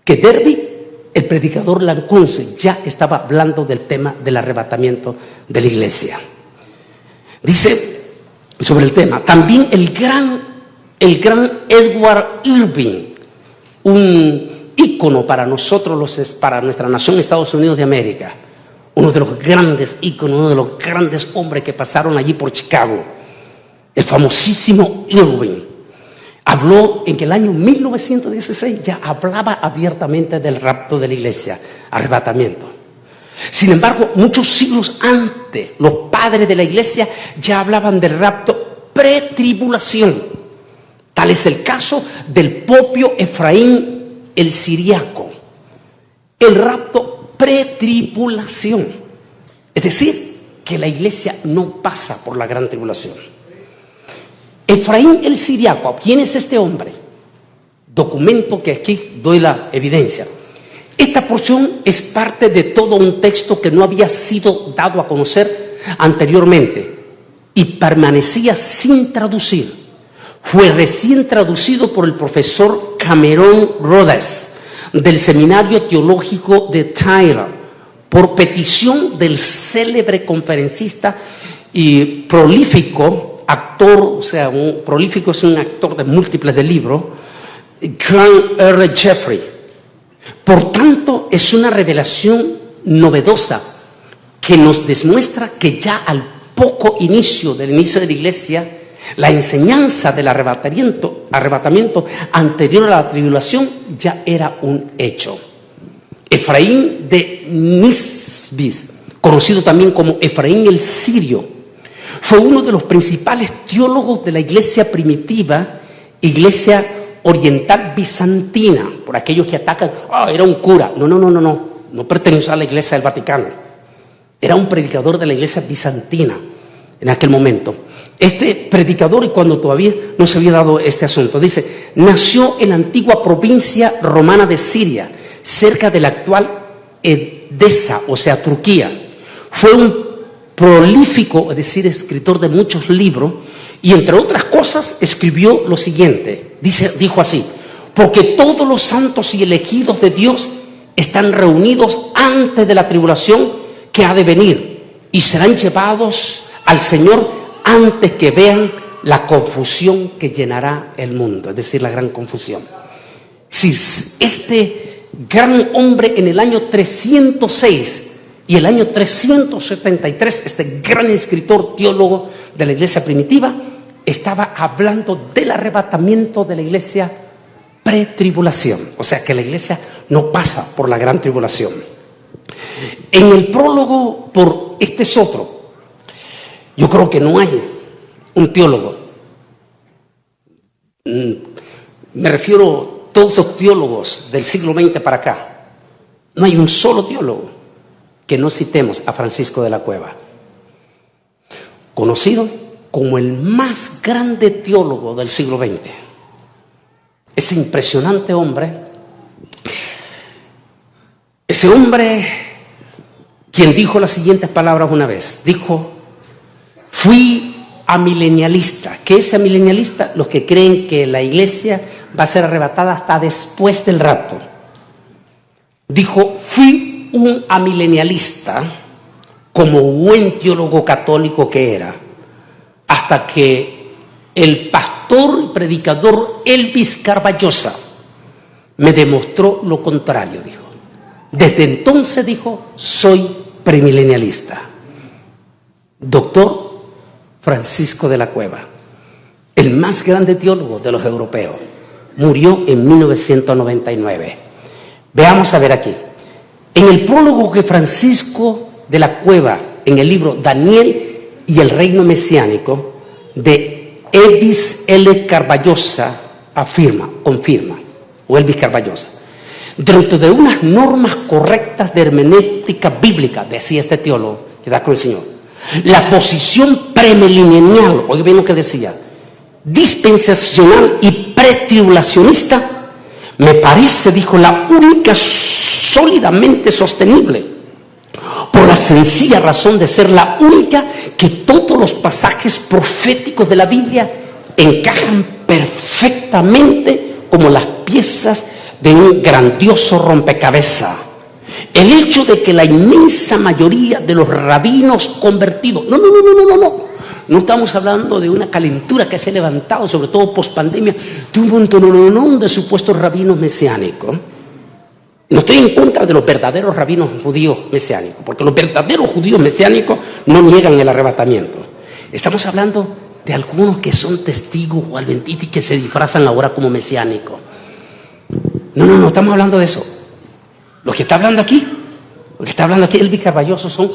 que Derby, el predicador Lacunza ya estaba hablando del tema del arrebatamiento de la iglesia. Dice sobre el tema, también el gran Edward Irving, un ícono para nosotros, para nuestra nación Estados Unidos de América, uno de los grandes íconos, uno de los grandes hombres que pasaron allí por Chicago, el famosísimo Irving, habló en que el año 1916 ya hablaba abiertamente del rapto de la iglesia, arrebatamiento. Sin embargo, muchos siglos antes, los padres de la iglesia ya hablaban del rapto pretribulación. Tal es el caso del propio Efraín el Siriaco. El rapto pretribulación. Es decir, que la iglesia no pasa por la gran tribulación. Efraín el Siriaco, ¿quién es este hombre? Documento que aquí doy la evidencia. Esta porción es parte de todo un texto que no había sido dado a conocer anteriormente y permanecía sin traducir. Fue recién traducido por el profesor Cameron Rhodes del Seminario Teológico de Tyler por petición del célebre conferencista y prolífico actor, o sea, un prolífico es un actor de múltiples de libros, Grant R. Jeffrey. Por tanto, es una revelación novedosa que nos demuestra que ya al poco inicio del inicio de la iglesia, la enseñanza del arrebatamiento anterior a la tribulación ya era un hecho. Efraín de Nisbis, conocido también como Efraín el Sirio, fue uno de los principales teólogos de la iglesia primitiva, iglesia oriental bizantina, por aquellos que atacan, era un cura. No perteneció a la iglesia del Vaticano. Era un predicador de la iglesia bizantina en aquel momento. Este predicador, y cuando todavía no se había dado este asunto, dice, nació en la antigua provincia romana de Siria, cerca de la actual Edesa, o sea, Turquía. Fue un prolífico, es decir, escritor de muchos libros, y entre otras cosas escribió lo siguiente, dijo así: porque todos los santos y elegidos de Dios están reunidos antes de la tribulación que ha de venir y serán llevados al Señor antes que vean la confusión que llenará el mundo, es decir, la gran confusión. Si este gran hombre en el año 306 y el año 373, este gran escritor teólogo de la iglesia primitiva, estaba hablando del arrebatamiento de la iglesia pretribulación, o sea que la iglesia no pasa por la gran tribulación. En el prólogo, este es otro, yo creo que no hay un teólogo, me refiero a todos los teólogos del siglo XX para acá, no hay un solo teólogo que no citemos a Francisco de la Cueva, conocido como el más grande teólogo del siglo XX. Ese impresionante hombre, ese hombre quien dijo las siguientes palabras una vez, dijo: fui amilenialista. ¿Qué es amilenialista? Los que creen que la iglesia va a ser arrebatada hasta después del rapto. Dijo, fui un amilenialista como buen teólogo católico que era, hasta que el pastor y predicador Elvis Carballosa me demostró lo contrario, dijo. Desde entonces, dijo, soy premilenialista. Doctor Francisco de la Cueva, el más grande teólogo de los europeos, murió en 1999. Veamos a ver aquí. En el prólogo que Francisco de la Cueva, en el libro Daniel y el reino mesiánico, de Elvis L. Carballosa, confirma, o Elvis Carballosa, dentro de unas normas correctas de hermenéutica bíblica, decía este teólogo que da con el Señor, la posición premilenial, oye bien lo que decía, dispensacional y pretribulacionista, me parece, dijo, la única sólidamente sostenible, por la sencilla razón de ser la única que todos los pasajes proféticos de la Biblia encajan perfectamente como las piezas de un grandioso rompecabezas. El hecho de que la inmensa mayoría de los rabinos convertidos, no estamos hablando de una calentura que se ha levantado, sobre todo post pandemia, de un montón de supuestos rabinos mesiánicos. No estoy en contra de los verdaderos rabinos judíos mesiánicos, porque los verdaderos judíos mesiánicos no niegan el arrebatamiento. Estamos hablando de algunos que son testigos o adventistas y que se disfrazan ahora como mesiánicos. No estamos hablando de eso. Lo que está hablando aquí Elvis Carballosa, son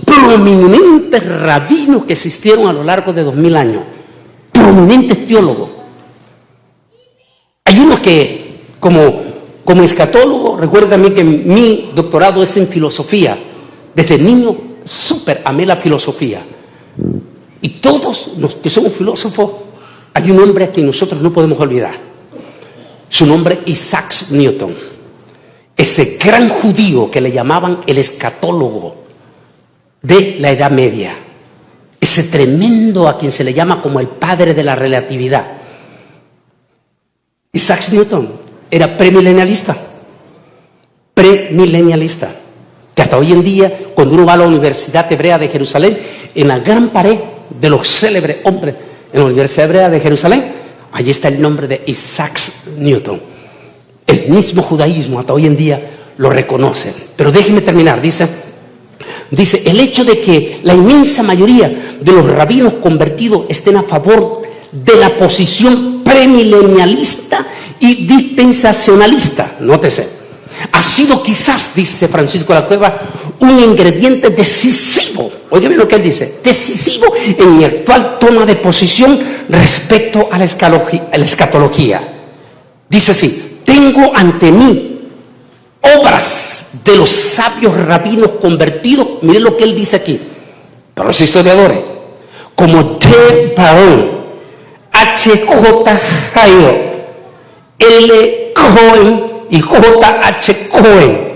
prominentes rabinos que existieron a lo largo de 2000 años, prominentes teólogos. Hay unos que, como escatólogo, recuerda también que mi doctorado es en filosofía. Desde niño súper amé la filosofía. Y todos los que somos filósofos, hay un hombre a quien nosotros no podemos olvidar. Su nombre es Isaac Newton. Ese gran judío que le llamaban el escatólogo de la Edad Media. Ese tremendo a quien se le llama como el padre de la relatividad. Isaac Newton era premilenialista. Que hasta hoy en día, cuando uno va a la Universidad Hebrea de Jerusalén, en la gran pared de los célebres hombres en la Universidad Hebrea de Jerusalén, allí está el nombre de Isaac Newton. El mismo judaísmo hasta hoy en día lo reconoce. Pero déjeme terminar, dice, el hecho de que la inmensa mayoría de los rabinos convertidos estén a favor de la posición premilenialista y dispensacionalista, nótese, ha sido quizás, dice Francisco de la Cueva, un ingrediente decisivo, oigan lo que él dice, decisivo en mi actual toma de posición respecto a la escatología. Dice así, tengo ante mí obras de los sabios rabinos convertidos, miren lo que él dice aquí, para los historiadores, como D. Barón, H.J. Jairo, L. Cohen y J.H. Cohen,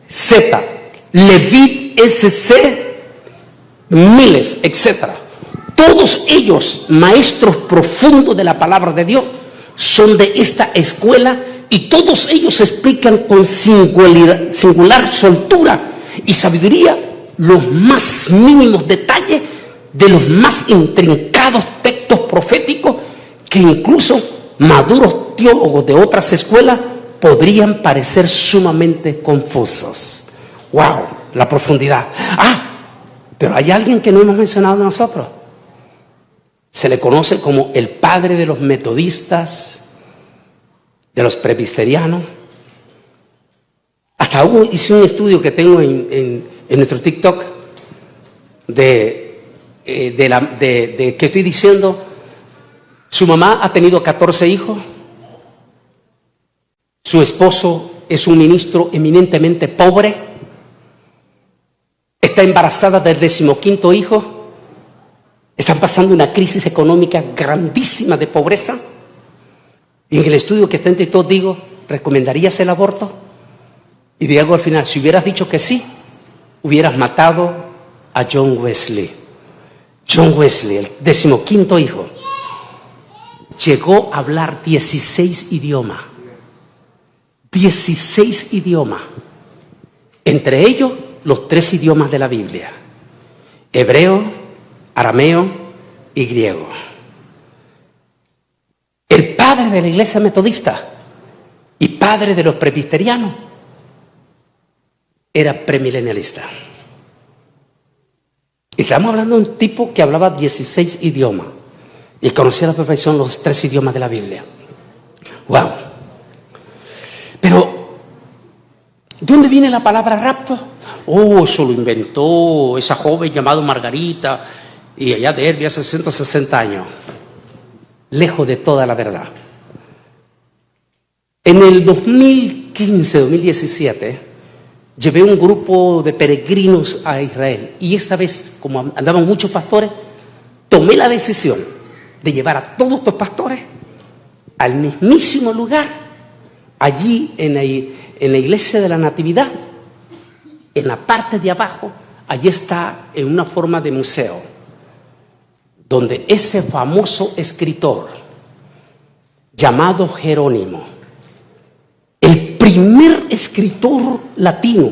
Z. Levitt S.C. Miles, etc. Todos ellos, maestros profundos de la palabra de Dios, son de esta escuela y todos ellos explican con singular soltura y sabiduría los más mínimos detalles de los más intrincados textos proféticos que incluso maduros teólogos de otras escuelas podrían parecer sumamente confusos. ¡Wow! La profundidad. Pero hay alguien que no hemos mencionado nosotros. Se le conoce como el padre de los metodistas, de los presbiterianos. Hasta hice un estudio que tengo en nuestro TikTok de que estoy diciendo, su mamá ha tenido 14 hijos, su esposo es un ministro eminentemente pobre, está embarazada del 15º hijo, están pasando una crisis económica grandísima de pobreza. Y en el estudio que está entre todos digo, ¿recomendarías el aborto? Y digo al final, si hubieras dicho que sí, hubieras matado a John Wesley. John Wesley, el 15º hijo, llegó a hablar 16 idiomas. 16 idiomas. Entre ellos, los 3 idiomas de la Biblia: hebreo, arameo y griego. El padre de la iglesia metodista y padre de los presbiterianos era premilenialista. Estamos hablando de un tipo que hablaba 16 idiomas y conocía a la perfección los 3 idiomas de la Biblia. ¡Wow! Pero, ¿de dónde viene la palabra rapto? Oh, eso lo inventó esa joven llamada Margarita, y allá de Herbia hace 160 años. Lejos de toda la verdad. En el 2015-2017 llevé un grupo de peregrinos a Israel, y esta vez, como andaban muchos pastores, tomé la decisión de llevar a todos estos pastores al mismísimo lugar, allí en la iglesia de la Natividad. En la parte de abajo, allí está en una forma de museo, donde ese famoso escritor llamado Jerónimo, el primer escritor latino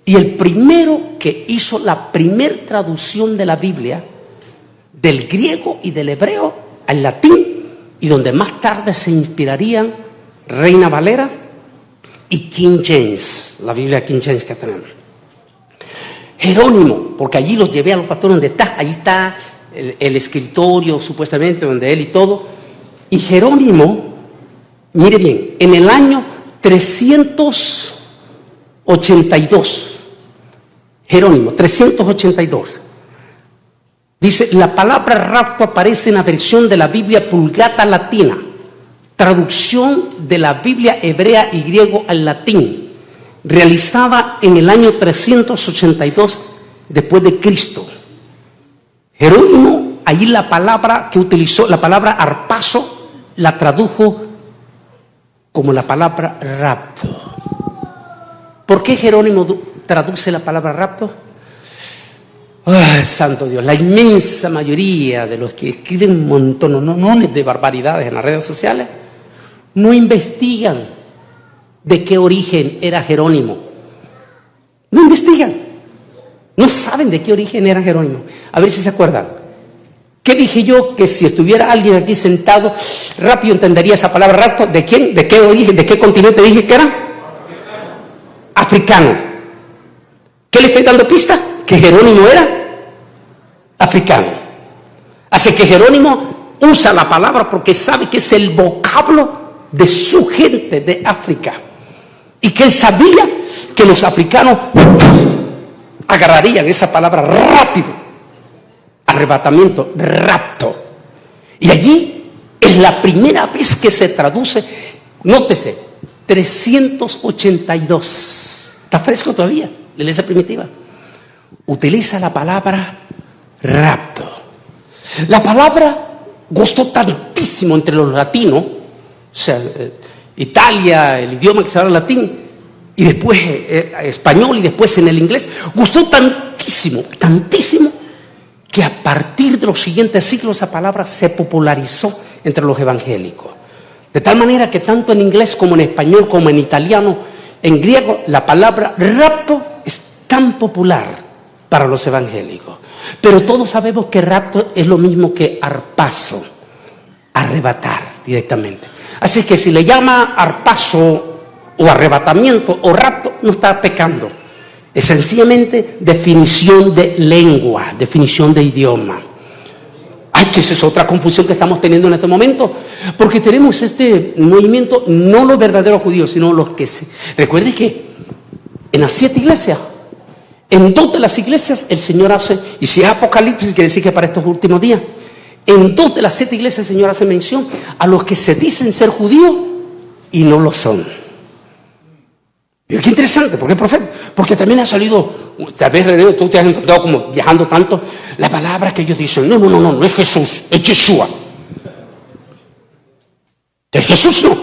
y el primero que hizo la primer traducción de la Biblia del griego y del hebreo al latín, y donde más tarde se inspirarían Reina Valera y King James, la Biblia King James que tenemos. Jerónimo, porque allí los llevé a los pastores donde está, allí está el escritorio supuestamente donde él y todo. Y Jerónimo, mire bien, en el año 382, Jerónimo, 382, dice: la palabra rapto aparece en la versión de la Biblia Vulgata latina, traducción de la Biblia hebrea y griego al latín, realizada en el año 382 después de Cristo. Jerónimo, ahí la palabra que utilizó, la palabra arpazo, la tradujo como la palabra rapto. ¿Por qué Jerónimo traduce la palabra rapto? ¡Ay, santo Dios! La inmensa mayoría de los que escriben montones de barbaridades en las redes sociales no investigan de qué origen era Jerónimo. No investigan. No saben de qué origen era Jerónimo. A ver si se acuerdan. ¿Qué dije yo? Que si estuviera alguien aquí sentado, rápido entendería esa palabra rapto. ¿De quién? ¿De qué origen? ¿De qué continente dije que era? Africano. ¿Qué le estoy dando pista? Que Jerónimo era africano. Así que Jerónimo usa la palabra porque sabe que es el vocablo de su gente de África, y que él sabía que los africanos agarrarían esa palabra rápido. Arrebatamiento, rapto. Y allí es la primera vez que se traduce, nótese, 382. Está fresco todavía, la iglesia primitiva. Utiliza la palabra rapto. La palabra gustó tantísimo entre los latinos, o sea, Italia, el idioma que se habla latín, y después español, y después en el inglés, gustó tantísimo, que a partir de los siguientes siglos esa palabra se popularizó entre los evangélicos. De tal manera que tanto en inglés como en español, como en italiano, en griego, la palabra rapto es tan popular para los evangélicos. Pero todos sabemos que rapto es lo mismo que arpazo, arrebatar directamente. Así que si le llama arpazo o arrebatamiento o rapto, no está pecando. Es sencillamente definición de lengua, definición de idioma. Ay, que esa es otra confusión que estamos teniendo en este momento, porque tenemos este movimiento, no los verdaderos judíos, sino los que se... Recuerde que en las 7 iglesias, en 2 de las iglesias el Señor hace, y si es Apocalipsis, quiere decir que para estos últimos días, en 2 de las 7 iglesias el Señor hace mención a los que se dicen ser judíos y no lo son. Pero qué interesante, ¿por qué profeta? Porque también ha salido, tal vez tú te has encontrado como viajando tanto, la palabra que ellos dicen, no es Jesús, es Yeshua. Es Jesús no.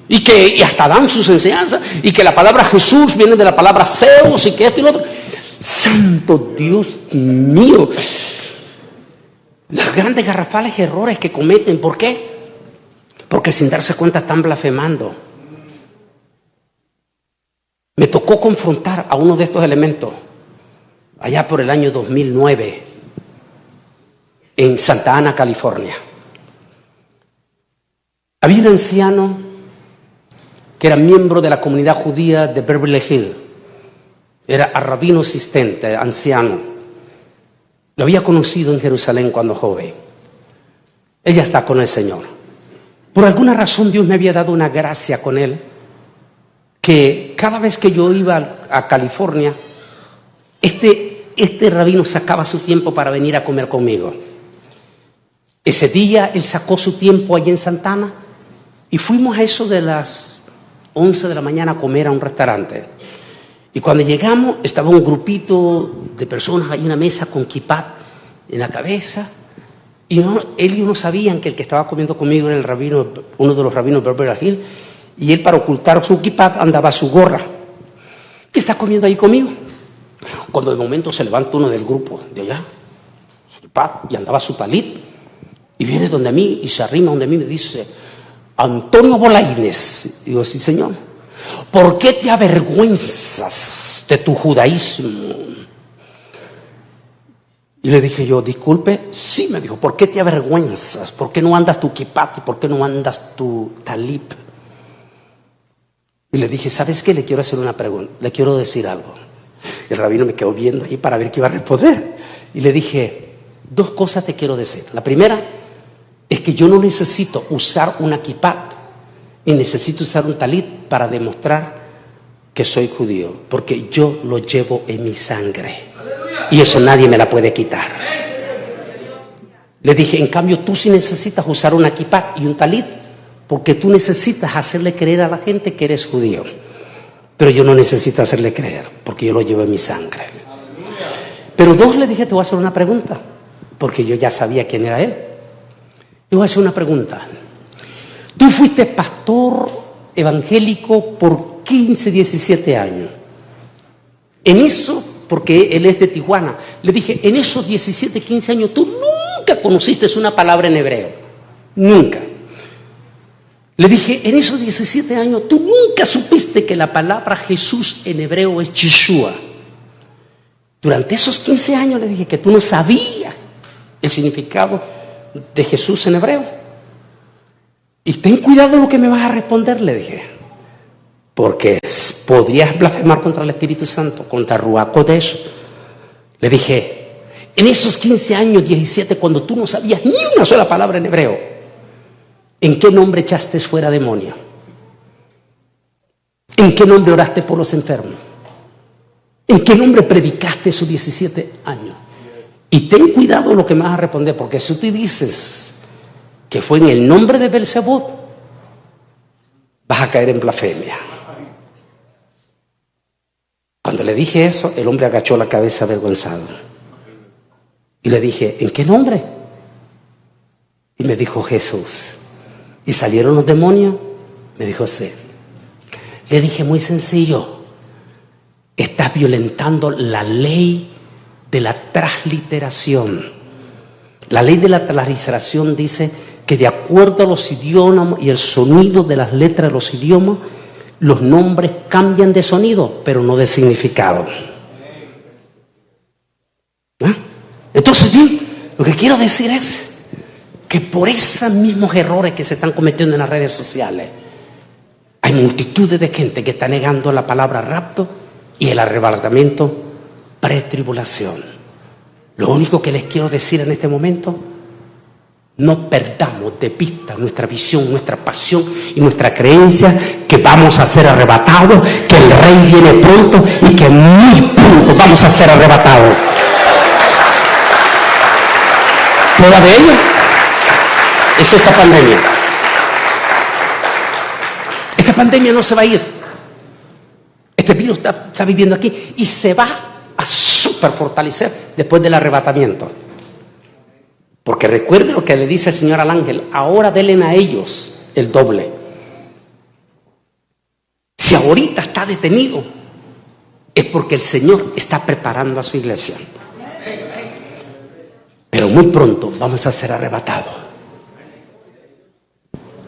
Y hasta dan sus enseñanzas, y que la palabra Jesús viene de la palabra Zeus, y que esto y lo otro. Santo Dios mío. Los grandes garrafales errores que cometen. ¿Por qué? Porque sin darse cuenta están blasfemando. Me tocó confrontar a uno de estos elementos allá por el año 2009 en Santa Ana, California. Había un anciano que era miembro de la comunidad judía de Beverly Hills. Era rabino asistente, anciano. Lo había conocido en Jerusalén cuando joven. Ella está con el Señor. Por alguna razón Dios me había dado una gracia con él, que cada vez que yo iba a California, este rabino sacaba su tiempo para venir a comer conmigo. Ese día él sacó su tiempo allí en Santa Ana y fuimos a eso de las 11 de la mañana a comer a un restaurante. Y cuando llegamos estaba un grupito de personas ahí en una mesa con kippah en la cabeza. Y él y yo no sabían que el que estaba comiendo conmigo era el rabino, uno de los rabinos de Beverly Hills. Y él, para ocultar su kippah, andaba su gorra. Él está comiendo ahí conmigo. Cuando de momento se levanta uno del grupo de allá, su kippah, y andaba su talit. Y viene donde a mí y se arrima donde a mí y me dice: Antonio Bolaínez. Digo: sí, señor. ¿Por qué te avergüenzas de tu judaísmo? Y le dije yo: disculpe. Sí, me dijo: ¿por qué te avergüenzas? ¿Por qué no andas tu kippah? ¿Por qué no andas tu talib? Y le dije: ¿sabes qué? Le quiero hacer una pregunta, le quiero decir algo. El rabino me quedó viendo ahí para ver qué iba a responder. Y le dije: dos cosas te quiero decir. La primera es que yo no necesito usar una kippah y necesito usar un talit para demostrar que soy judío, porque yo lo llevo en mi sangre y eso nadie me la puede quitar. Le dije: en cambio tú sí necesitas usar una kippah y un talit, porque tú necesitas hacerle creer a la gente que eres judío, pero yo no necesito hacerle creer porque yo lo llevo en mi sangre. Pero dos, le dije: te voy a hacer una pregunta, porque yo ya sabía quién era él. Le voy a hacer una pregunta. Tú fuiste pastor evangélico por 15, 17 años. En eso, porque él es de Tijuana, le dije: en esos 17, 15 años tú nunca conociste una palabra en hebreo. Nunca. Le dije: en esos 17 años tú nunca supiste que la palabra Jesús en hebreo es Yeshua. Durante esos 15 años le dije que tú no sabías el significado de Jesús en hebreo. Y ten cuidado lo que me vas a responder, le dije, porque podrías blasfemar contra el Espíritu Santo, contra Ruach Kodesh. Le dije: en esos 15 años, 17, cuando tú no sabías ni una sola palabra en hebreo, ¿en qué nombre echaste fuera demonio? ¿En qué nombre oraste por los enfermos? ¿En qué nombre predicaste esos 17 años? Y ten cuidado lo que me vas a responder, porque si tú dices que fue en el nombre de Belzebub, vas a caer en blasfemia. Cuando le dije eso, el hombre agachó la cabeza avergonzado. Y le dije: ¿en qué nombre? Y me dijo: Jesús. ¿Y salieron los demonios? Me dijo: sí. Le dije: muy sencillo. Estás violentando la ley de la transliteración. La ley de la transliteración dice que de acuerdo a los idiomas y el sonido de las letras de los idiomas, los nombres cambian de sonido, pero no de significado. ¿Ah? Entonces, bien, lo que quiero decir es que por esos mismos errores que se están cometiendo en las redes sociales, hay multitudes de gente que está negando la palabra rapto y el arrebatamiento pretribulación. Lo único que les quiero decir en este momento: no perdamos de vista nuestra visión, nuestra pasión y nuestra creencia que vamos a ser arrebatados, que el Rey viene pronto y que muy pronto vamos a ser arrebatados. Prueba de ello es esta pandemia. Esta pandemia no se va a ir. Este virus está viviendo aquí y se va a súper fortalecer después del arrebatamiento. Porque recuerde lo que le dice el Señor al ángel: ahora denle a ellos el doble. Si ahorita está detenido, es porque el Señor está preparando a su iglesia. Pero pero muy pronto vamos a ser arrebatados.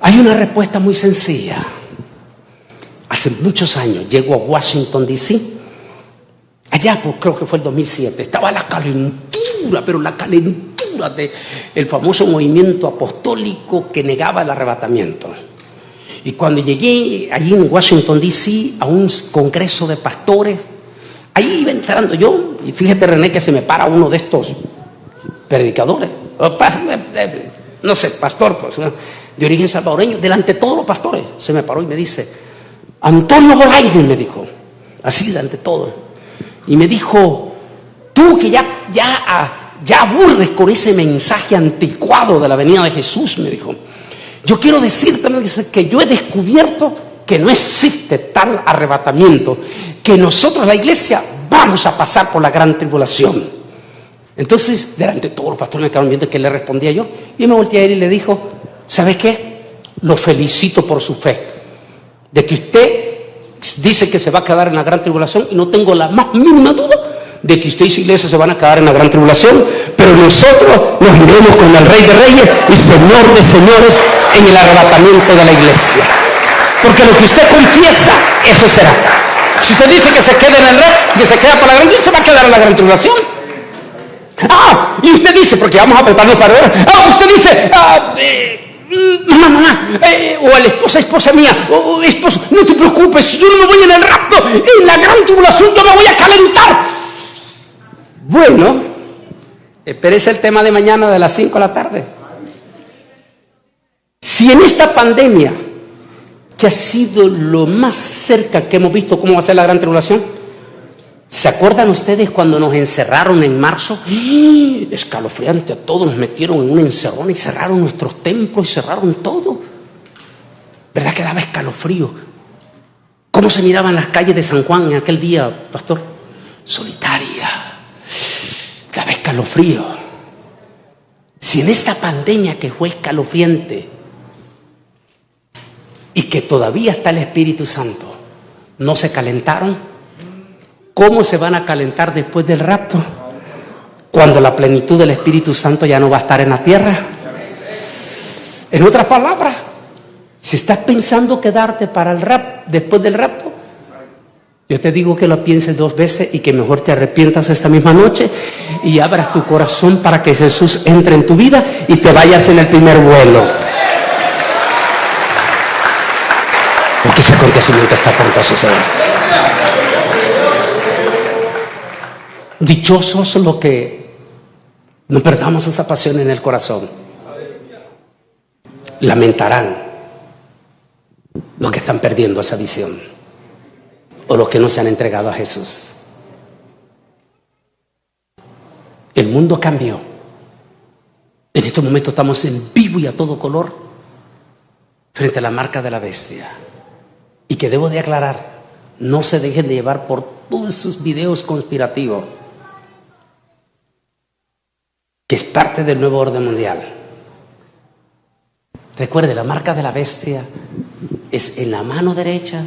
Hay una respuesta muy sencilla. Hace muchos años llego a Washington, D.C., allá creo que fue el 2007, estaba la calentura, pero la calentura del famoso movimiento apostólico que negaba el arrebatamiento. Y cuando llegué allí en Washington, D.C., a un congreso de pastores, ahí iba entrando yo, y fíjate, René, que se me para uno de estos predicadores, no sé, pastor, pues, de origen salvadoreño, delante de todos los pastores, se me paró y me dice: Antonio Bolaide, me dijo, así delante de todos, y me dijo: tú que ya aburres con ese mensaje anticuado de la venida de Jesús, me dijo, yo quiero decirte que yo he descubierto que no existe tal arrebatamiento, que nosotros, la iglesia, vamos a pasar por la gran tribulación. Entonces, delante de todos los pastores me quedaron viendo que le respondía yo, y me volteé a él y le dijo: ¿sabes qué? Lo felicito por su fe, de que usted dice que se va a quedar en la gran tribulación, y no tengo la más mínima duda de que usted y su iglesia se van a quedar en la gran tribulación, pero nosotros nos iremos con el Rey de Reyes y Señor de Señores en el arrebatamiento de la iglesia. Porque lo que usted confiesa, eso será. Si usted dice que se queda en el rey, que se queda para la gran tribulación, se va a quedar en la gran tribulación. Y usted dice, porque vamos a prepararnos para ver. Usted dice, mamá, o a la esposa mía, o esposo, no te preocupes, si yo no me voy en el rapto, en la gran tribulación yo me voy a calentar. Bueno, espérese el tema de mañana de las 5 de la tarde. Si en esta pandemia, que ha sido lo más cerca que hemos visto cómo va a ser la gran tribulación, ¿se acuerdan ustedes cuando nos encerraron en marzo? Escalofriante, a todos nos metieron en un encerrón y cerraron nuestros templos y cerraron todo. ¿Verdad que daba escalofrío? ¿Cómo se miraban las calles de San Juan en aquel día, pastor? Solitaria. Daba escalofrío. Si en esta pandemia que fue escalofriante y que todavía está el Espíritu Santo, no se calentaron, ¿cómo se van a calentar después del rapto? Cuando la plenitud del Espíritu Santo ya no va a estar en la tierra. En otras palabras, si estás pensando quedarte para el después del rapto, yo te digo que lo pienses 2 veces y que mejor te arrepientas esta misma noche y abras tu corazón para que Jesús entre en tu vida y te vayas en el primer vuelo. Porque ese acontecimiento está pronto a suceder. Dichosos los que no perdamos esa pasión en el corazón. Lamentarán los que están perdiendo esa visión o los que no se han entregado a Jesús. El mundo cambió. En estos momentos estamos en vivo y a todo color frente a la marca de la bestia. Y que debo de aclarar, no se dejen de llevar por todos esos videos conspirativos, que es parte del nuevo orden mundial. Recuerde, la marca de la bestia es en la mano derecha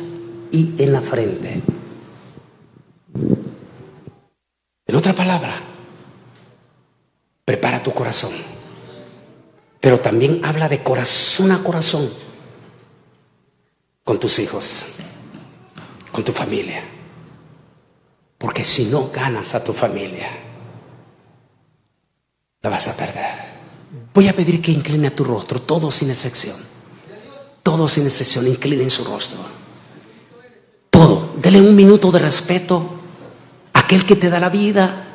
y en la frente. En otra palabra, prepara tu corazón, pero también habla de corazón a corazón con tus hijos, con tu familia, porque si no ganas a tu familia, la vas a perder. Voy a pedir que incline a tu rostro, todos sin excepción. Todos sin excepción, inclinen su rostro. Todo. Dele un minuto de respeto a aquel que te da la vida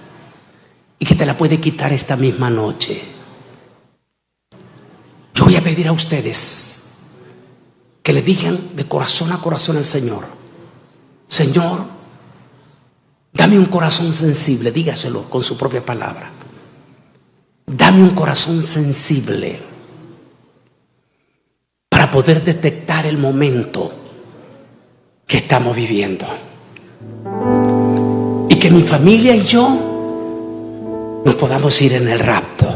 y que te la puede quitar esta misma noche. Yo voy a pedir a ustedes que le digan de corazón a corazón al Señor: Señor, dame un corazón sensible. Dígaselo con su propia palabra. Dame un corazón sensible para poder detectar el momento que estamos viviendo. Y que mi familia y yo nos podamos ir en el rapto.